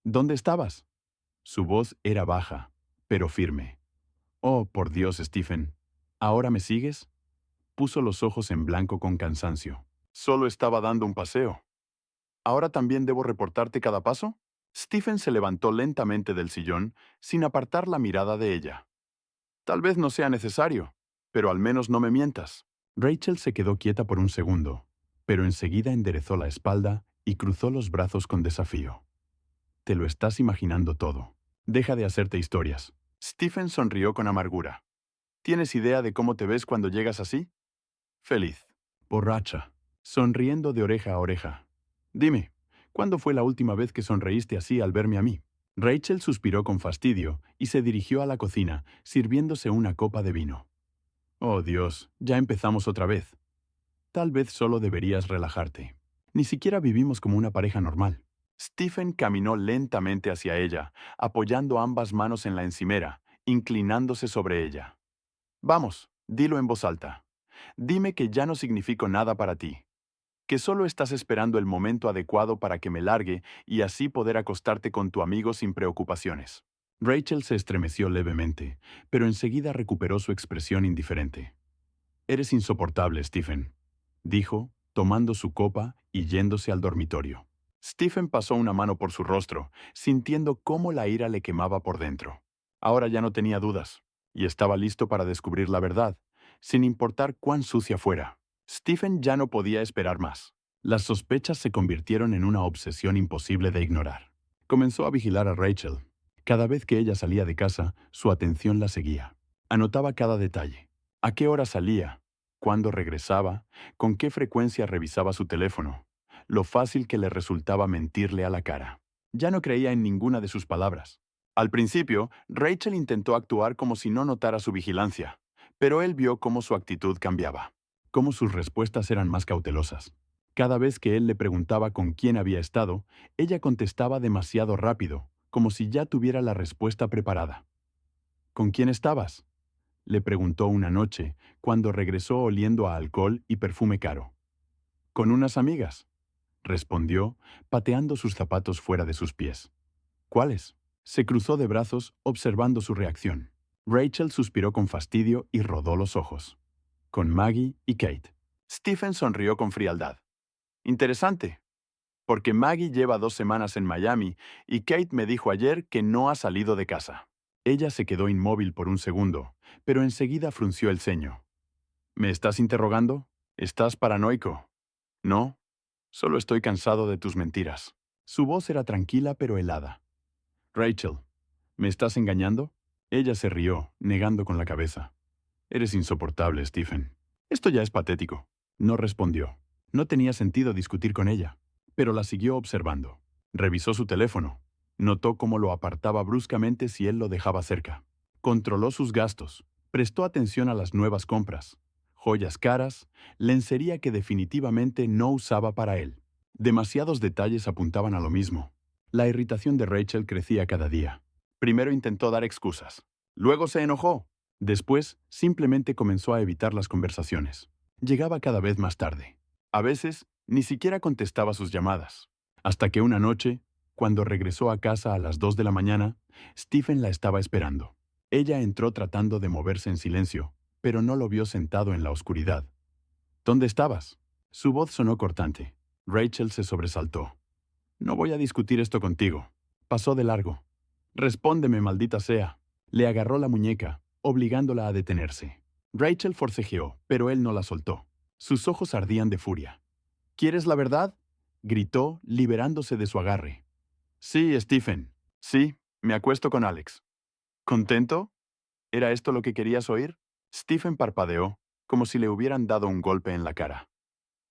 ¿Dónde estabas? Su voz era baja, pero firme. Oh, por Dios, Stephen. ¿Ahora me sigues? Puso los ojos en blanco con cansancio. Solo estaba dando un paseo. ¿Ahora también debo reportarte cada paso? Stephen se levantó lentamente del sillón, sin apartar la mirada de ella. Tal vez no sea necesario, pero al menos no me mientas. Rachel se quedó quieta por un segundo, pero enseguida enderezó la espalda y cruzó los brazos con desafío. Te lo estás imaginando todo. Deja de hacerte historias. Stephen sonrió con amargura. ¿Tienes idea de cómo te ves cuando llegas así? Feliz. Borracha. Sonriendo de oreja a oreja. Dime, ¿cuándo fue la última vez que sonreíste así al verme a mí? Rachel suspiró con fastidio y se dirigió a la cocina, sirviéndose una copa de vino. Oh Dios, ya empezamos otra vez. Tal vez solo deberías relajarte. Ni siquiera vivimos como una pareja normal. Stephen caminó lentamente hacia ella, apoyando ambas manos en la encimera, inclinándose sobre ella. Vamos, dilo en voz alta. Dime que ya no significo nada para ti, que solo estás esperando el momento adecuado para que me largue y así poder acostarte con tu amigo sin preocupaciones. Rachel se estremeció levemente, pero enseguida recuperó su expresión indiferente. Eres insoportable, Stephen, dijo, tomando su copa y yéndose al dormitorio. Stephen pasó una mano por su rostro, sintiendo cómo la ira le quemaba por dentro. Ahora ya no tenía dudas, y estaba listo para descubrir la verdad, sin importar cuán sucia fuera. Stephen ya no podía esperar más. Las sospechas se convirtieron en una obsesión imposible de ignorar. Comenzó a vigilar a Rachel. Cada vez que ella salía de casa, su atención la seguía. Anotaba cada detalle. ¿A qué hora salía? ¿Cuándo regresaba? ¿Con qué frecuencia revisaba su teléfono? Lo fácil que le resultaba mentirle a la cara. Ya no creía en ninguna de sus palabras. Al principio, Rachel intentó actuar como si no notara su vigilancia, pero él vio cómo su actitud cambiaba, cómo sus respuestas eran más cautelosas. Cada vez que él le preguntaba con quién había estado, ella contestaba demasiado rápido, como si ya tuviera la respuesta preparada. ¿Con quién estabas?, le preguntó una noche, cuando regresó oliendo a alcohol y perfume caro. Con unas amigas, respondió, pateando sus zapatos fuera de sus pies. ¿Cuáles? Se cruzó de brazos, observando su reacción. Rachel suspiró con fastidio y rodó los ojos. Con Maggie y Kate. Stephen sonrió con frialdad. Interesante, porque Maggie lleva 2 semanas en Miami y Kate me dijo ayer que no ha salido de casa. Ella se quedó inmóvil por un segundo, pero enseguida frunció el ceño. ¿Me estás interrogando? ¿Estás paranoico? No, solo estoy cansado de tus mentiras. Su voz era tranquila pero helada. Rachel, ¿me estás engañando? Ella se rió, negando con la cabeza. Eres insoportable, Stephen. Esto ya es patético. No respondió. No tenía sentido discutir con ella, pero la siguió observando. Revisó su teléfono. Notó cómo lo apartaba bruscamente si él lo dejaba cerca. Controló sus gastos, prestó atención a las nuevas compras, joyas caras, lencería que definitivamente no usaba para él. Demasiados detalles apuntaban a lo mismo. La irritación de Rachel crecía cada día. Primero intentó dar excusas. Luego se enojó. Después, simplemente comenzó a evitar las conversaciones. Llegaba cada vez más tarde. A veces, ni siquiera contestaba sus llamadas. Hasta que una noche, cuando regresó a casa a las 2 de la mañana, Stephen la estaba esperando. Ella entró tratando de moverse en silencio, pero no lo vio sentado en la oscuridad. ¿Dónde estabas? Su voz sonó cortante. Rachel se sobresaltó. No voy a discutir esto contigo. Pasó de largo. Respóndeme, maldita sea. Le agarró la muñeca, obligándola a detenerse. Rachel forcejeó, pero él no la soltó. Sus ojos ardían de furia. ¿Quieres la verdad? Gritó, liberándose de su agarre. Sí, Stephen. Sí, me acuesto con Alex. ¿Contento? ¿Era esto lo que querías oír? Stephen parpadeó, como si le hubieran dado un golpe en la cara.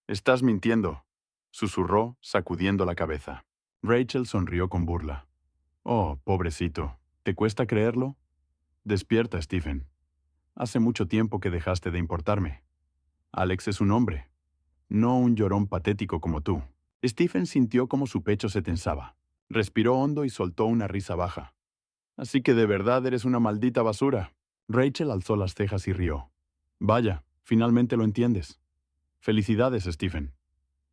Estás mintiendo, susurró, sacudiendo la cabeza. Rachel sonrió con burla. Oh, pobrecito, ¿te cuesta creerlo? Despierta, Stephen. Hace mucho tiempo que dejaste de importarme. Alex es un hombre, no un llorón patético como tú. Stephen sintió como su pecho se tensaba. Respiró hondo y soltó una risa baja. Así que de verdad eres una maldita basura. Rachel alzó las cejas y rió. Vaya, finalmente lo entiendes. Felicidades, Stephen.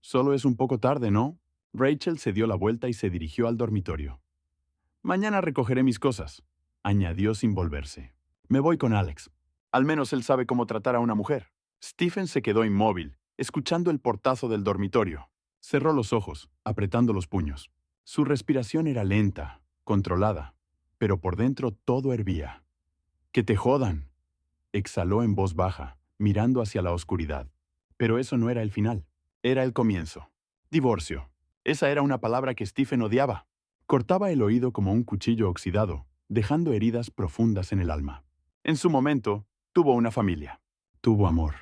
Solo es un poco tarde, ¿no? Rachel se dio la vuelta y se dirigió al dormitorio. Mañana recogeré mis cosas, añadió sin volverse. Me voy con Alex. Al menos él sabe cómo tratar a una mujer. Stephen se quedó inmóvil, escuchando el portazo del dormitorio. Cerró los ojos, apretando los puños. Su respiración era lenta, controlada, pero por dentro todo hervía. ¡Que te jodan!, exhaló en voz baja, mirando hacia la oscuridad. Pero eso no era el final. Era el comienzo. Divorcio. Esa era una palabra que Stephen odiaba. Cortaba el oído como un cuchillo oxidado, dejando heridas profundas en el alma. En su momento, tuvo una familia. Tuvo amor.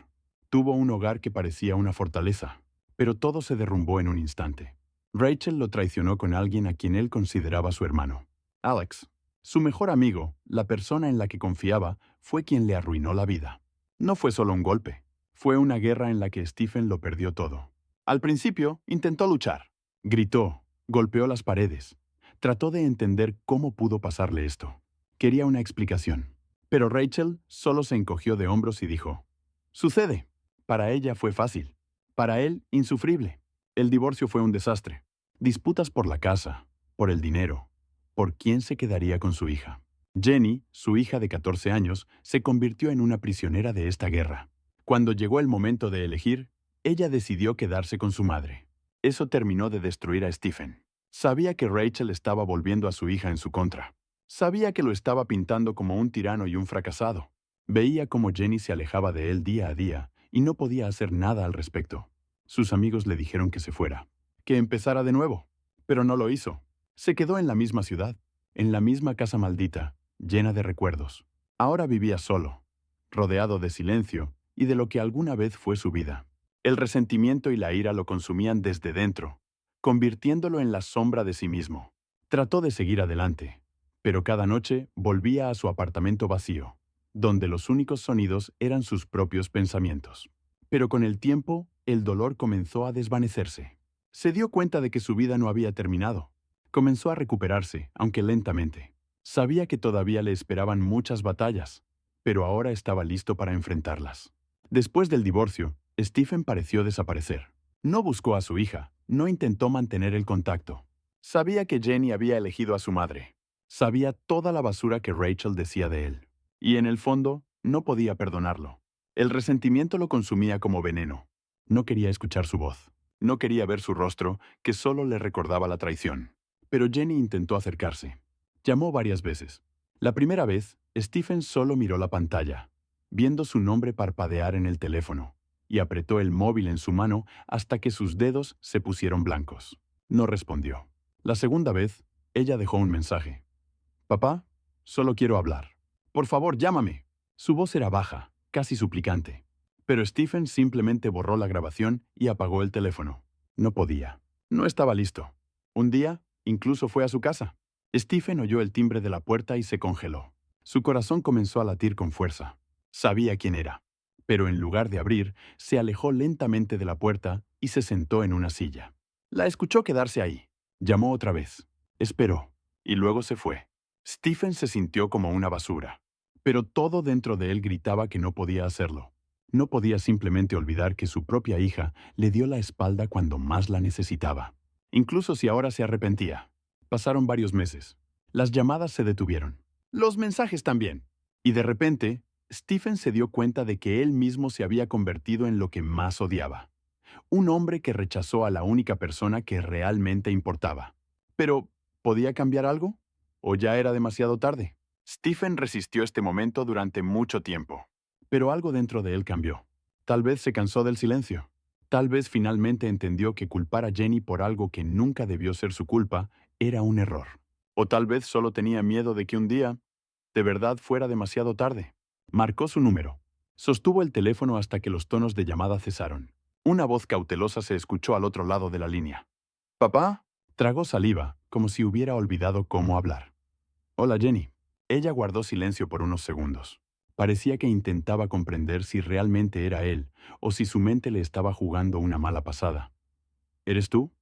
Tuvo un hogar que parecía una fortaleza. Pero todo se derrumbó en un instante. Rachel lo traicionó con alguien a quien él consideraba su hermano. Alex, su mejor amigo, la persona en la que confiaba, fue quien le arruinó la vida. No fue solo un golpe. Fue una guerra en la que Stephen lo perdió todo. Al principio, intentó luchar. Gritó, golpeó las paredes. Trató de entender cómo pudo pasarle esto. Quería una explicación. Pero Rachel solo se encogió de hombros y dijo, «Sucede». Para ella fue fácil. Para él, insufrible. El divorcio fue un desastre. Disputas por la casa, por el dinero, por quién se quedaría con su hija. Jenny, su hija de 14 años, se convirtió en una prisionera de esta guerra. Cuando llegó el momento de elegir, ella decidió quedarse con su madre. Eso terminó de destruir a Stephen. Sabía que Rachel estaba volviendo a su hija en su contra. Sabía que lo estaba pintando como un tirano y un fracasado. Veía cómo Jenny se alejaba de él día a día y no podía hacer nada al respecto. Sus amigos le dijeron que se fuera, que empezara de nuevo, pero no lo hizo. Se quedó en la misma ciudad, en la misma casa maldita, llena de recuerdos. Ahora vivía solo, rodeado de silencio y de lo que alguna vez fue su vida. El resentimiento y la ira lo consumían desde dentro, convirtiéndolo en la sombra de sí mismo. Trató de seguir adelante, pero cada noche volvía a su apartamento vacío, donde los únicos sonidos eran sus propios pensamientos. Pero con el tiempo, el dolor comenzó a desvanecerse. Se dio cuenta de que su vida no había terminado. Comenzó a recuperarse, aunque lentamente. Sabía que todavía le esperaban muchas batallas, pero ahora estaba listo para enfrentarlas. Después del divorcio, Stephen pareció desaparecer. No buscó a su hija, no intentó mantener el contacto. Sabía que Jenny había elegido a su madre. Sabía toda la basura que Rachel decía de él. Y en el fondo, no podía perdonarlo. El resentimiento lo consumía como veneno. No quería escuchar su voz. No quería ver su rostro, que solo le recordaba la traición. Pero Jenny intentó acercarse. Llamó varias veces. La primera vez, Stephen solo miró la pantalla, viendo su nombre parpadear en el teléfono, y apretó el móvil en su mano hasta que sus dedos se pusieron blancos. No respondió. La segunda vez, ella dejó un mensaje. «Papá, solo quiero hablar. Por favor, llámame». Su voz era baja, casi suplicante. Pero Stephen simplemente borró la grabación y apagó el teléfono. No podía. No estaba listo. Un día, incluso fue a su casa. Stephen oyó el timbre de la puerta y se congeló. Su corazón comenzó a latir con fuerza. Sabía quién era. Pero en lugar de abrir, se alejó lentamente de la puerta y se sentó en una silla. La escuchó quedarse ahí. Llamó otra vez. Esperó. Y luego se fue. Stephen se sintió como una basura. Pero todo dentro de él gritaba que no podía hacerlo. No podía simplemente olvidar que su propia hija le dio la espalda cuando más la necesitaba. Incluso si ahora se arrepentía. Pasaron varios meses. Las llamadas se detuvieron. Los mensajes también. Y de repente, Stephen se dio cuenta de que él mismo se había convertido en lo que más odiaba. Un hombre que rechazó a la única persona que realmente importaba. Pero, ¿podía cambiar algo? ¿O ya era demasiado tarde? Stephen resistió este momento durante mucho tiempo. Pero algo dentro de él cambió. Tal vez se cansó del silencio. Tal vez finalmente entendió que culpar a Jenny por algo que nunca debió ser su culpa era un error. O tal vez solo tenía miedo de que un día, de verdad, fuera demasiado tarde. Marcó su número. Sostuvo el teléfono hasta que los tonos de llamada cesaron. Una voz cautelosa se escuchó al otro lado de la línea. ¿Papá? Tragó saliva, como si hubiera olvidado cómo hablar. Hola, Jenny. Ella guardó silencio por unos segundos. Parecía que intentaba comprender si realmente era él o si su mente le estaba jugando una mala pasada. ¿Eres tú?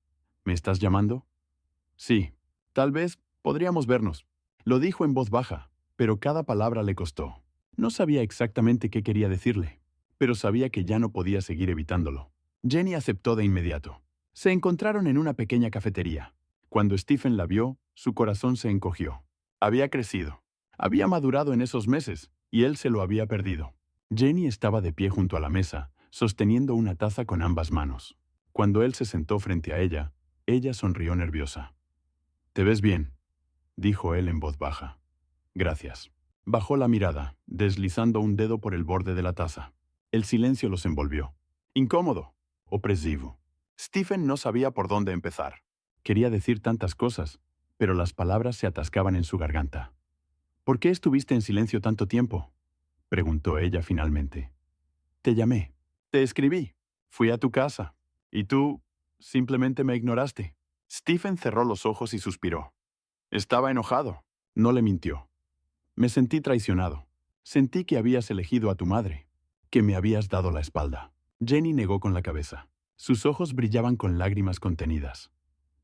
¿Me estás llamando? Sí. Tal vez podríamos vernos. Lo dijo en voz baja, pero cada palabra le costó. No sabía exactamente qué quería decirle, pero sabía que ya no podía seguir evitándolo. Jenny aceptó de inmediato. Se encontraron en una pequeña cafetería. Cuando Stephen la vio, su corazón se encogió. Había crecido. Había madurado en esos meses, y él se lo había perdido. Jenny estaba de pie junto a la mesa, sosteniendo una taza con ambas manos. Cuando él se sentó frente a ella sonrió nerviosa. «Te ves bien», dijo él en voz baja. «Gracias». Bajó la mirada, deslizando un dedo por el borde de la taza. El silencio los envolvió. Incómodo, opresivo. Stephen no sabía por dónde empezar. Quería decir tantas cosas, pero las palabras se atascaban en su garganta. «¿Por qué estuviste en silencio tanto tiempo?», preguntó ella finalmente. «Te llamé. Te escribí. Fui a tu casa. Y tú simplemente me ignoraste». Stephen cerró los ojos y suspiró. Estaba enojado. No le mintió. «Me sentí traicionado. Sentí que habías elegido a tu madre, que me habías dado la espalda». Jenny negó con la cabeza. Sus ojos brillaban con lágrimas contenidas.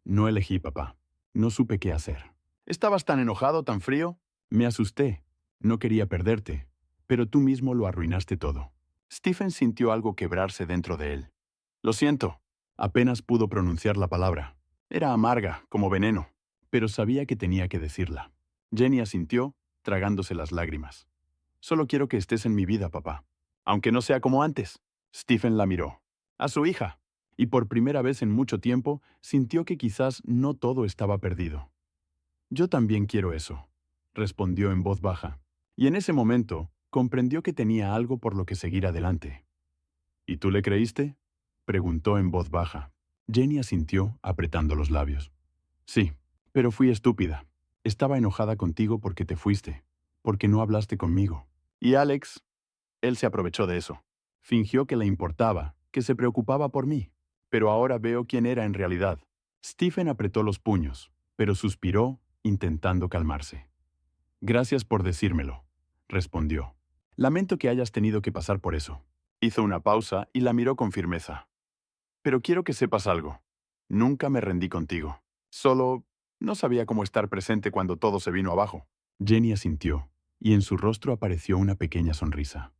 «No elegí, papá. No supe qué hacer. ¿Estabas tan enojado, tan frío? Me asusté. No quería perderte. Pero tú mismo lo arruinaste todo». Stephen sintió algo quebrarse dentro de él. «Lo siento». Apenas pudo pronunciar la palabra. Era amarga, como veneno, pero sabía que tenía que decirla. Jenny asintió, tragándose las lágrimas. «Solo quiero que estés en mi vida, papá. Aunque no sea como antes». Stephen la miró. A su hija. Y por primera vez en mucho tiempo, sintió que quizás no todo estaba perdido. «Yo también quiero eso», respondió en voz baja. Y en ese momento, comprendió que tenía algo por lo que seguir adelante. «¿Y tú le creíste?», preguntó en voz baja. Jenny asintió, apretando los labios. «Sí, pero fui estúpida. Estaba enojada contigo porque te fuiste, porque no hablaste conmigo. Y Alex, él se aprovechó de eso. Fingió que le importaba, que se preocupaba por mí. Pero ahora veo quién era en realidad». Stephen apretó los puños, pero suspiró, intentando calmarse. «Gracias por decírmelo», respondió. «Lamento que hayas tenido que pasar por eso». Hizo una pausa y la miró con firmeza. «Pero quiero que sepas algo. Nunca me rendí contigo. Solo no sabía cómo estar presente cuando todo se vino abajo». Jenny asintió, y en su rostro apareció una pequeña sonrisa.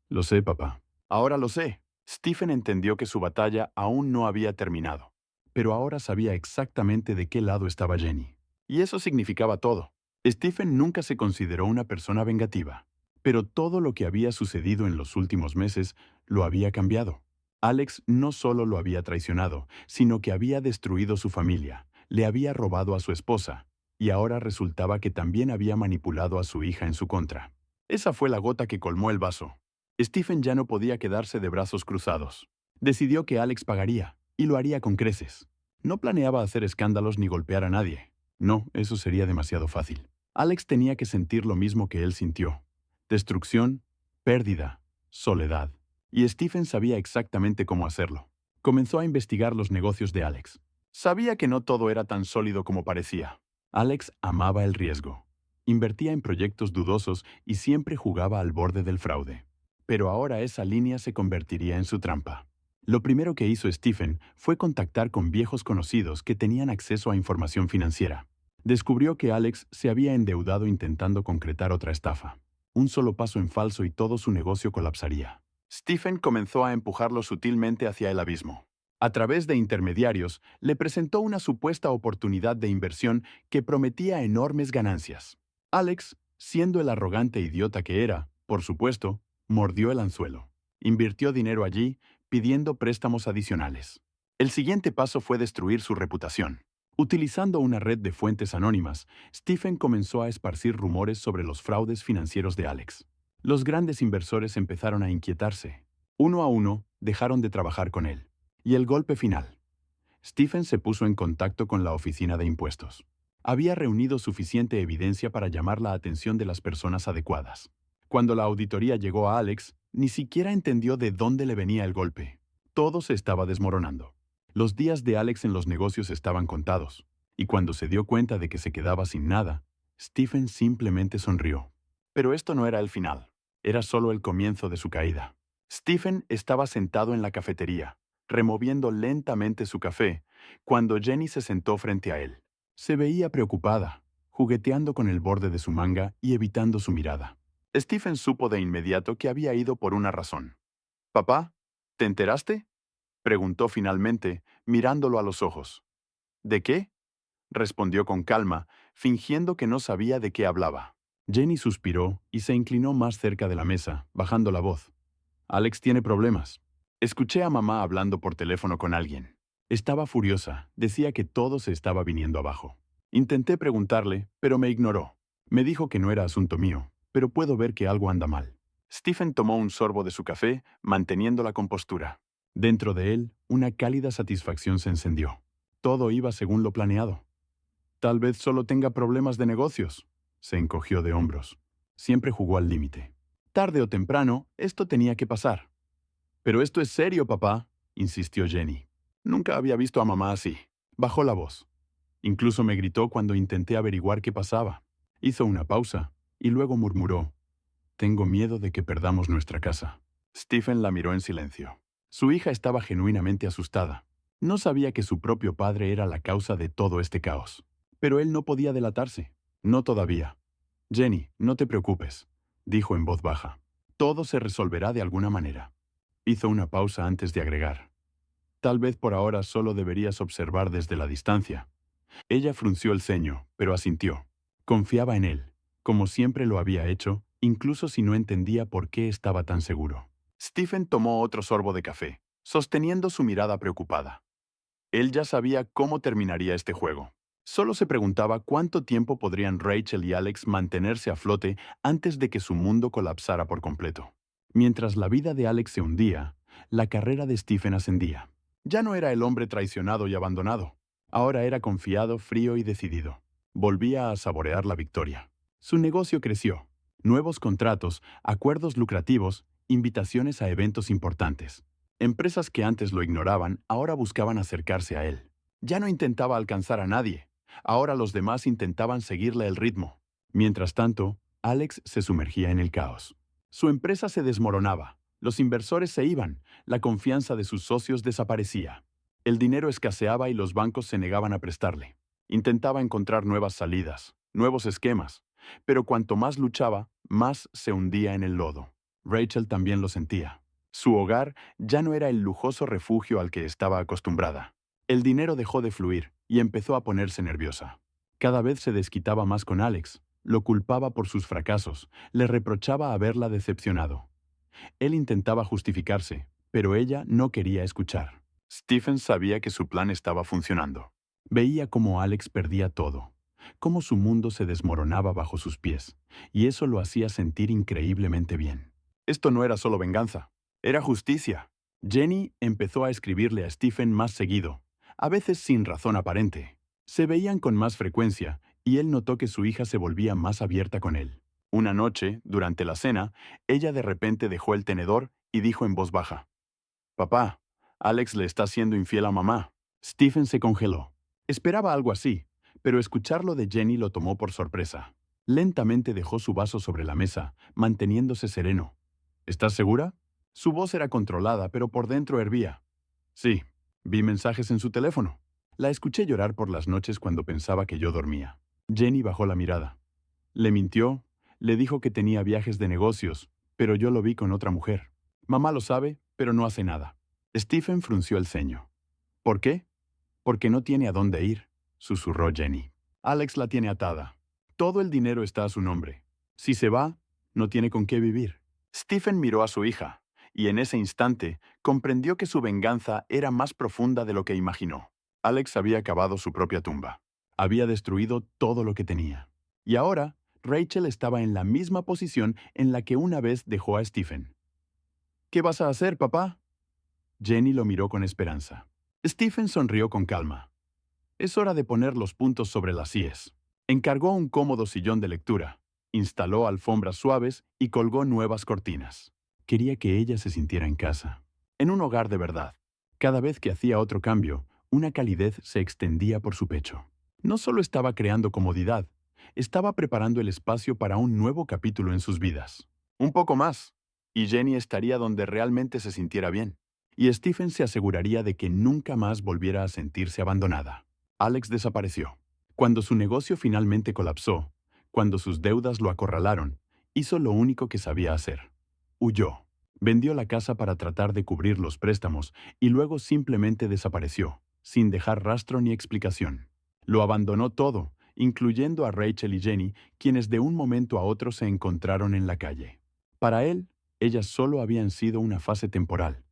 «Lo sé, papá». Ahora lo sé. Stephen entendió que su batalla aún no había terminado. Pero ahora sabía exactamente de qué lado estaba Jenny. Y eso significaba todo. Stephen nunca se consideró una persona vengativa. Pero todo lo que había sucedido en los últimos meses lo había cambiado. Alex no solo lo había traicionado, sino que había destruido su familia, le había robado a su esposa, y ahora resultaba que también había manipulado a su hija en su contra. Esa fue la gota que colmó el vaso. Stephen ya no podía quedarse de brazos cruzados. Decidió que Alex pagaría, y lo haría con creces. No planeaba hacer escándalos ni golpear a nadie. No, eso sería demasiado fácil. Alex tenía que sentir lo mismo que él sintió. Destrucción, pérdida, soledad. Y Stephen sabía exactamente cómo hacerlo. Comenzó a investigar los negocios de Alex. Sabía que no todo era tan sólido como parecía. Alex amaba el riesgo. Invertía en proyectos dudosos y siempre jugaba al borde del fraude. Pero ahora esa línea se convertiría en su trampa. Lo primero que hizo Stephen fue contactar con viejos conocidos que tenían acceso a información financiera. Descubrió que Alex se había endeudado intentando concretar otra estafa. Un solo paso en falso y todo su negocio colapsaría. Stephen comenzó a empujarlo sutilmente hacia el abismo. A través de intermediarios, le presentó una supuesta oportunidad de inversión que prometía enormes ganancias. Alex, siendo el arrogante idiota que era, por supuesto, mordió el anzuelo. Invirtió dinero allí, pidiendo préstamos adicionales. El siguiente paso fue destruir su reputación. Utilizando una red de fuentes anónimas, Stephen comenzó a esparcir rumores sobre los fraudes financieros de Alex. Los grandes inversores empezaron a inquietarse. Uno a uno, dejaron de trabajar con él. Y el golpe final. Stephen se puso en contacto con la oficina de impuestos. Había reunido suficiente evidencia para llamar la atención de las personas adecuadas. Cuando la auditoría llegó a Alex, ni siquiera entendió de dónde le venía el golpe. Todo se estaba desmoronando. Los días de Alex en los negocios estaban contados, y cuando se dio cuenta de que se quedaba sin nada, Stephen simplemente sonrió. Pero esto no era el final. Era solo el comienzo de su caída. Stephen estaba sentado en la cafetería, removiendo lentamente su café, cuando Jenny se sentó frente a él. Se veía preocupada, jugueteando con el borde de su manga y evitando su mirada. Stephen supo de inmediato que había ido por una razón. «Papá, ¿te enteraste?», preguntó finalmente, mirándolo a los ojos. «¿De qué?», respondió con calma, fingiendo que no sabía de qué hablaba. Jenny suspiró y se inclinó más cerca de la mesa, bajando la voz. «Alex tiene problemas. Escuché a mamá hablando por teléfono con alguien. Estaba furiosa, decía que todo se estaba viniendo abajo. Intenté preguntarle, pero me ignoró. Me dijo que no era asunto mío, pero puedo ver que algo anda mal». Stephen tomó un sorbo de su café, manteniendo la compostura. Dentro de él, una cálida satisfacción se encendió. Todo iba según lo planeado. «Tal vez solo tenga problemas de negocios», se encogió de hombros. Siempre jugó al límite. Tarde o temprano, esto tenía que pasar. «Pero esto es serio, papá», insistió Jenny. Nunca había visto a mamá así. Bajó la voz. Incluso me gritó cuando intenté averiguar qué pasaba. Hizo una pausa y luego murmuró: «Tengo miedo de que perdamos nuestra casa». Stephen la miró en silencio. Su hija estaba genuinamente asustada. No sabía que su propio padre era la causa de todo este caos. Pero él no podía delatarse. No todavía. «Jenny, no te preocupes», dijo en voz baja. «Todo se resolverá de alguna manera». Hizo una pausa antes de agregar: «Tal vez por ahora solo deberías observar desde la distancia». Ella frunció el ceño, pero asintió. Confiaba en él, como siempre lo había hecho, incluso si no entendía por qué estaba tan seguro. Stephen tomó otro sorbo de café, sosteniendo su mirada preocupada. Él ya sabía cómo terminaría este juego. Solo se preguntaba cuánto tiempo podrían Rachel y Alex mantenerse a flote antes de que su mundo colapsara por completo. Mientras la vida de Alex se hundía, la carrera de Stephen ascendía. Ya no era el hombre traicionado y abandonado. Ahora era confiado, frío y decidido. Volvía a saborear la victoria. Su negocio creció. Nuevos contratos, acuerdos lucrativos, invitaciones a eventos importantes. Empresas que antes lo ignoraban, ahora buscaban acercarse a él. Ya no intentaba alcanzar a nadie. Ahora los demás intentaban seguirle el ritmo. Mientras tanto, Alex se sumergía en el caos. Su empresa se desmoronaba. Los inversores se iban. La confianza de sus socios desaparecía. El dinero escaseaba y los bancos se negaban a prestarle. Intentaba encontrar nuevas salidas, nuevos esquemas, pero cuanto más luchaba, más se hundía en el lodo. Rachel también lo sentía. Su hogar ya no era el lujoso refugio al que estaba acostumbrada. El dinero dejó de fluir y empezó a ponerse nerviosa. Cada vez se desquitaba más con Alex, lo culpaba por sus fracasos, le reprochaba haberla decepcionado. Él intentaba justificarse, pero ella no quería escuchar. Stephen sabía que su plan estaba funcionando. Veía cómo Alex perdía todo, cómo su mundo se desmoronaba bajo sus pies, y eso lo hacía sentir increíblemente bien. Esto no era solo venganza, era justicia. Jenny empezó a escribirle a Stephen más seguido, a veces sin razón aparente. Se veían con más frecuencia, y él notó que su hija se volvía más abierta con él. Una noche, durante la cena, ella de repente dejó el tenedor y dijo en voz baja: «Papá, Alex le está siendo infiel a mamá». Stephen se congeló. Esperaba algo así, pero escucharlo de Jenny lo tomó por sorpresa. Lentamente dejó su vaso sobre la mesa, manteniéndose sereno. ¿Estás segura? Su voz era controlada, pero por dentro hervía. Sí, vi mensajes en su teléfono. La escuché llorar por las noches cuando pensaba que yo dormía. Jenny bajó la mirada. Le mintió, le dijo que tenía viajes de negocios, pero yo lo vi con otra mujer. Mamá lo sabe, pero no hace nada. Stephen frunció el ceño. ¿Por qué? Porque no tiene a dónde ir, susurró Jenny. Alex la tiene atada. Todo el dinero está a su nombre. Si se va, no tiene con qué vivir. Stephen miró a su hija, y en ese instante comprendió que su venganza era más profunda de lo que imaginó. Alex había cavado su propia tumba. Había destruido todo lo que tenía. Y ahora, Rachel estaba en la misma posición en la que una vez dejó a Stephen. ¿Qué vas a hacer, papá? Jenny lo miró con esperanza. Stephen sonrió con calma. Es hora de poner los puntos sobre las íes. Encargó un cómodo sillón de lectura, instaló alfombras suaves y colgó nuevas cortinas. Quería que ella se sintiera en casa, en un hogar de verdad. Cada vez que hacía otro cambio, una calidez se extendía por su pecho. No solo estaba creando comodidad, estaba preparando el espacio para un nuevo capítulo en sus vidas. Un poco más, y Jenny estaría donde realmente se sintiera bien. Y Stephen se aseguraría de que nunca más volviera a sentirse abandonada. Alex desapareció. Cuando su negocio finalmente colapsó, cuando sus deudas lo acorralaron, hizo lo único que sabía hacer. Huyó. Vendió la casa para tratar de cubrir los préstamos y luego simplemente desapareció, sin dejar rastro ni explicación. Lo abandonó todo, incluyendo a Rachel y Jenny, quienes de un momento a otro se encontraron en la calle. Para él, ellas solo habían sido una fase temporal,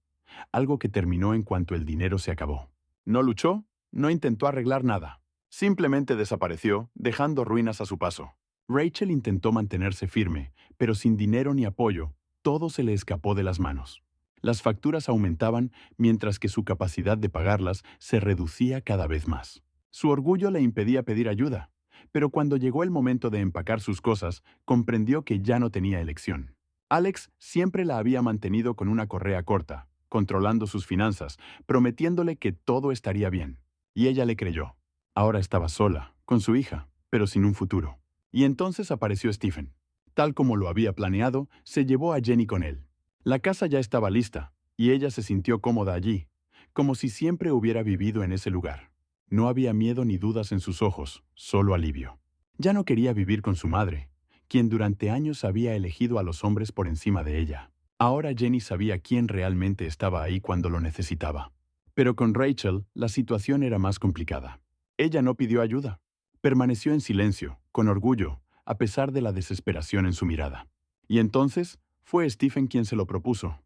algo que terminó en cuanto el dinero se acabó. No luchó, no intentó arreglar nada. Simplemente desapareció, dejando ruinas a su paso. Rachel intentó mantenerse firme, pero sin dinero ni apoyo, todo se le escapó de las manos. Las facturas aumentaban mientras que su capacidad de pagarlas se reducía cada vez más. Su orgullo le impedía pedir ayuda, pero cuando llegó el momento de empacar sus cosas, comprendió que ya no tenía elección. Alex siempre la había mantenido con una correa corta, controlando sus finanzas, prometiéndole que todo estaría bien. Y ella le creyó. Ahora estaba sola, con su hija, pero sin un futuro. Y entonces apareció Stephen. Tal como lo había planeado, se llevó a Jenny con él. La casa ya estaba lista, y ella se sintió cómoda allí, como si siempre hubiera vivido en ese lugar. No había miedo ni dudas en sus ojos, solo alivio. Ya no quería vivir con su madre, quien durante años había elegido a los hombres por encima de ella. Ahora Jenny sabía quién realmente estaba ahí cuando lo necesitaba. Pero con Rachel, la situación era más complicada. Ella no pidió ayuda. Permaneció en silencio, con orgullo, a pesar de la desesperación en su mirada. Y entonces, fue Stephen quien se lo propuso.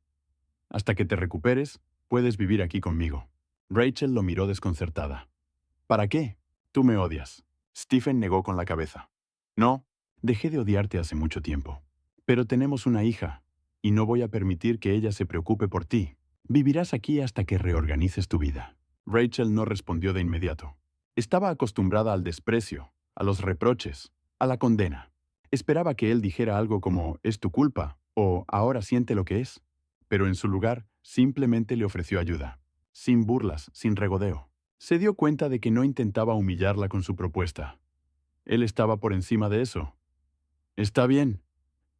Hasta que te recuperes, puedes vivir aquí conmigo. Rachel lo miró desconcertada. ¿Para qué? Tú me odias. Stephen negó con la cabeza. No, dejé de odiarte hace mucho tiempo. Pero tenemos una hija, y no voy a permitir que ella se preocupe por ti. Vivirás aquí hasta que reorganices tu vida. Rachel no respondió de inmediato. Estaba acostumbrada al desprecio, a los reproches, a la condena. Esperaba que él dijera algo como «es tu culpa» o «ahora siente lo que es». Pero en su lugar, simplemente le ofreció ayuda. Sin burlas, sin regodeo. Se dio cuenta de que no intentaba humillarla con su propuesta. Él estaba por encima de eso. «Está bien»,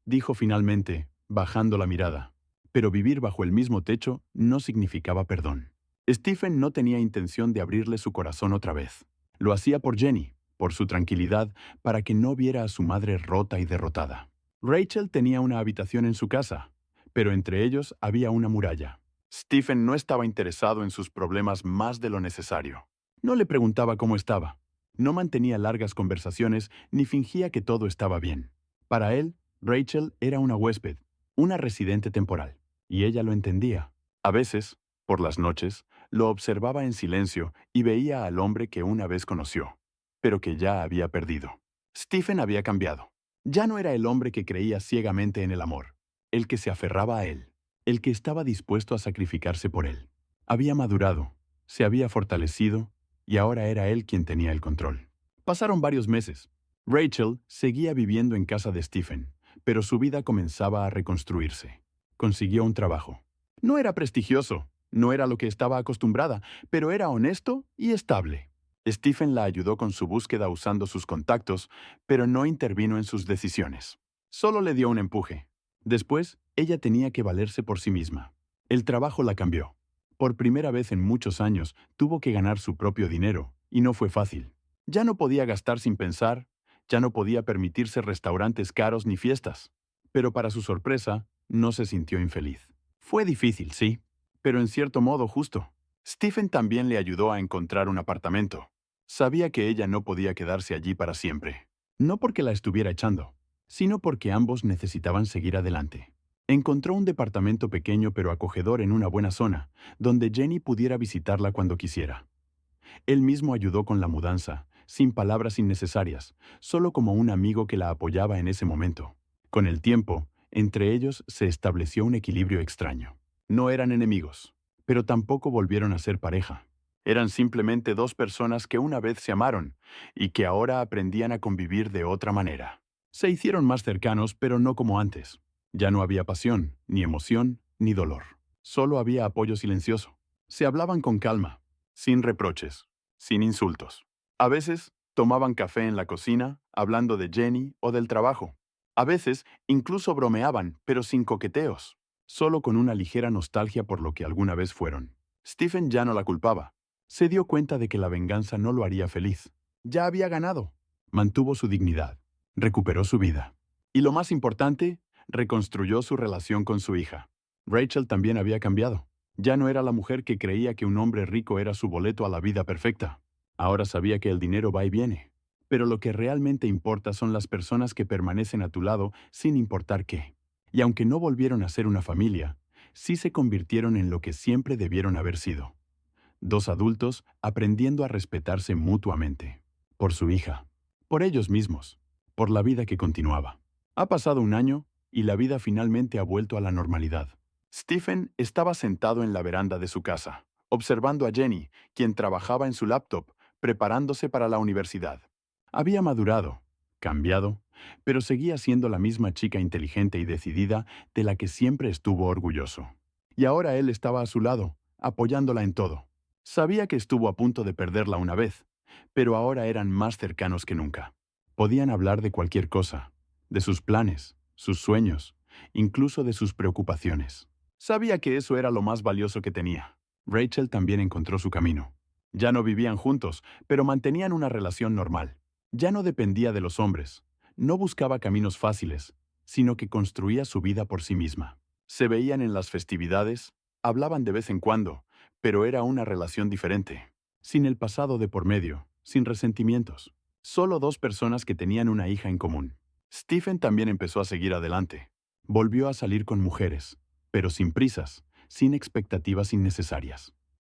dijo finalmente, bajando la mirada. Pero vivir bajo el mismo techo no significaba perdón. Stephen no tenía intención de abrirle su corazón otra vez. Lo hacía por Jenny, por su tranquilidad, para que no viera a su madre rota y derrotada. Rachel tenía una habitación en su casa, pero entre ellos había una muralla. Stephen no estaba interesado en sus problemas más de lo necesario. No le preguntaba cómo estaba. No mantenía largas conversaciones ni fingía que todo estaba bien. Para él, Rachel era una huésped, una residente temporal, y ella lo entendía. A veces, por las noches, lo observaba en silencio y veía al hombre que una vez conoció, pero que ya había perdido. Stephen había cambiado. Ya no era el hombre que creía ciegamente en el amor, el que se aferraba a él, el que estaba dispuesto a sacrificarse por él. Había madurado, se había fortalecido, y ahora era él quien tenía el control. Pasaron varios meses. Rachel seguía viviendo en casa de Stephen, pero su vida comenzaba a reconstruirse. Consiguió un trabajo. No era prestigioso, no era lo que estaba acostumbrada, pero era honesto y estable. Stephen la ayudó con su búsqueda usando sus contactos, pero no intervino en sus decisiones. Solo le dio un empuje. Después, ella tenía que valerse por sí misma. El trabajo la cambió. Por primera vez en muchos años, tuvo que ganar su propio dinero, y no fue fácil. Ya no podía gastar sin pensar, ya no podía permitirse restaurantes caros ni fiestas. Pero para su sorpresa, no se sintió infeliz. Fue difícil, sí, pero en cierto modo justo. Stephen también le ayudó a encontrar un apartamento. Sabía que ella no podía quedarse allí para siempre. No porque la estuviera echando, sino porque ambos necesitaban seguir adelante. Encontró un departamento pequeño pero acogedor en una buena zona, donde Jenny pudiera visitarla cuando quisiera. Él mismo ayudó con la mudanza, sin palabras innecesarias, solo como un amigo que la apoyaba en ese momento. Con el tiempo, entre ellos se estableció un equilibrio extraño. No eran enemigos, pero tampoco volvieron a ser pareja. Eran simplemente dos personas que una vez se amaron y que ahora aprendían a convivir de otra manera. Se hicieron más cercanos, pero no como antes. Ya no había pasión, ni emoción, ni dolor. Solo había apoyo silencioso. Se hablaban con calma, sin reproches, sin insultos. A veces, tomaban café en la cocina, hablando de Jenny o del trabajo. A veces, incluso bromeaban, pero sin coqueteos, solo con una ligera nostalgia por lo que alguna vez fueron. Stephen ya no la culpaba. Se dio cuenta de que la venganza no lo haría feliz. Ya había ganado. Mantuvo su dignidad. Recuperó su vida. Y lo más importante, reconstruyó su relación con su hija. Rachel también había cambiado. Ya no era la mujer que creía que un hombre rico era su boleto a la vida perfecta. Ahora sabía que el dinero va y viene. Pero lo que realmente importa son las personas que permanecen a tu lado sin importar qué. Y aunque no volvieron a ser una familia, sí se convirtieron en lo que siempre debieron haber sido. Dos adultos aprendiendo a respetarse mutuamente. Por su hija. Por ellos mismos. Por la vida que continuaba. Ha pasado un año y la vida finalmente ha vuelto a la normalidad. Stephen estaba sentado en la veranda de su casa, observando a Jenny, quien trabajaba en su laptop, preparándose para la universidad. Había madurado, cambiado, pero seguía siendo la misma chica inteligente y decidida de la que siempre estuvo orgulloso. Y ahora él estaba a su lado, apoyándola en todo. Sabía que estuvo a punto de perderla una vez, pero ahora eran más cercanos que nunca. Podían hablar de cualquier cosa, de sus planes, sus sueños, incluso de sus preocupaciones. Sabía que eso era lo más valioso que tenía. Rachel también encontró su camino. Ya no vivían juntos, pero mantenían una relación normal. Ya no dependía de los hombres. No buscaba caminos fáciles, sino que construía su vida por sí misma. Se veían en las festividades, hablaban de vez en cuando, pero era una relación diferente. Sin el pasado de por medio, sin resentimientos. Solo dos personas que tenían una hija en común. Stephen también empezó a seguir adelante. Volvió a salir con mujeres, pero sin prisas, sin expectativas innecesarias.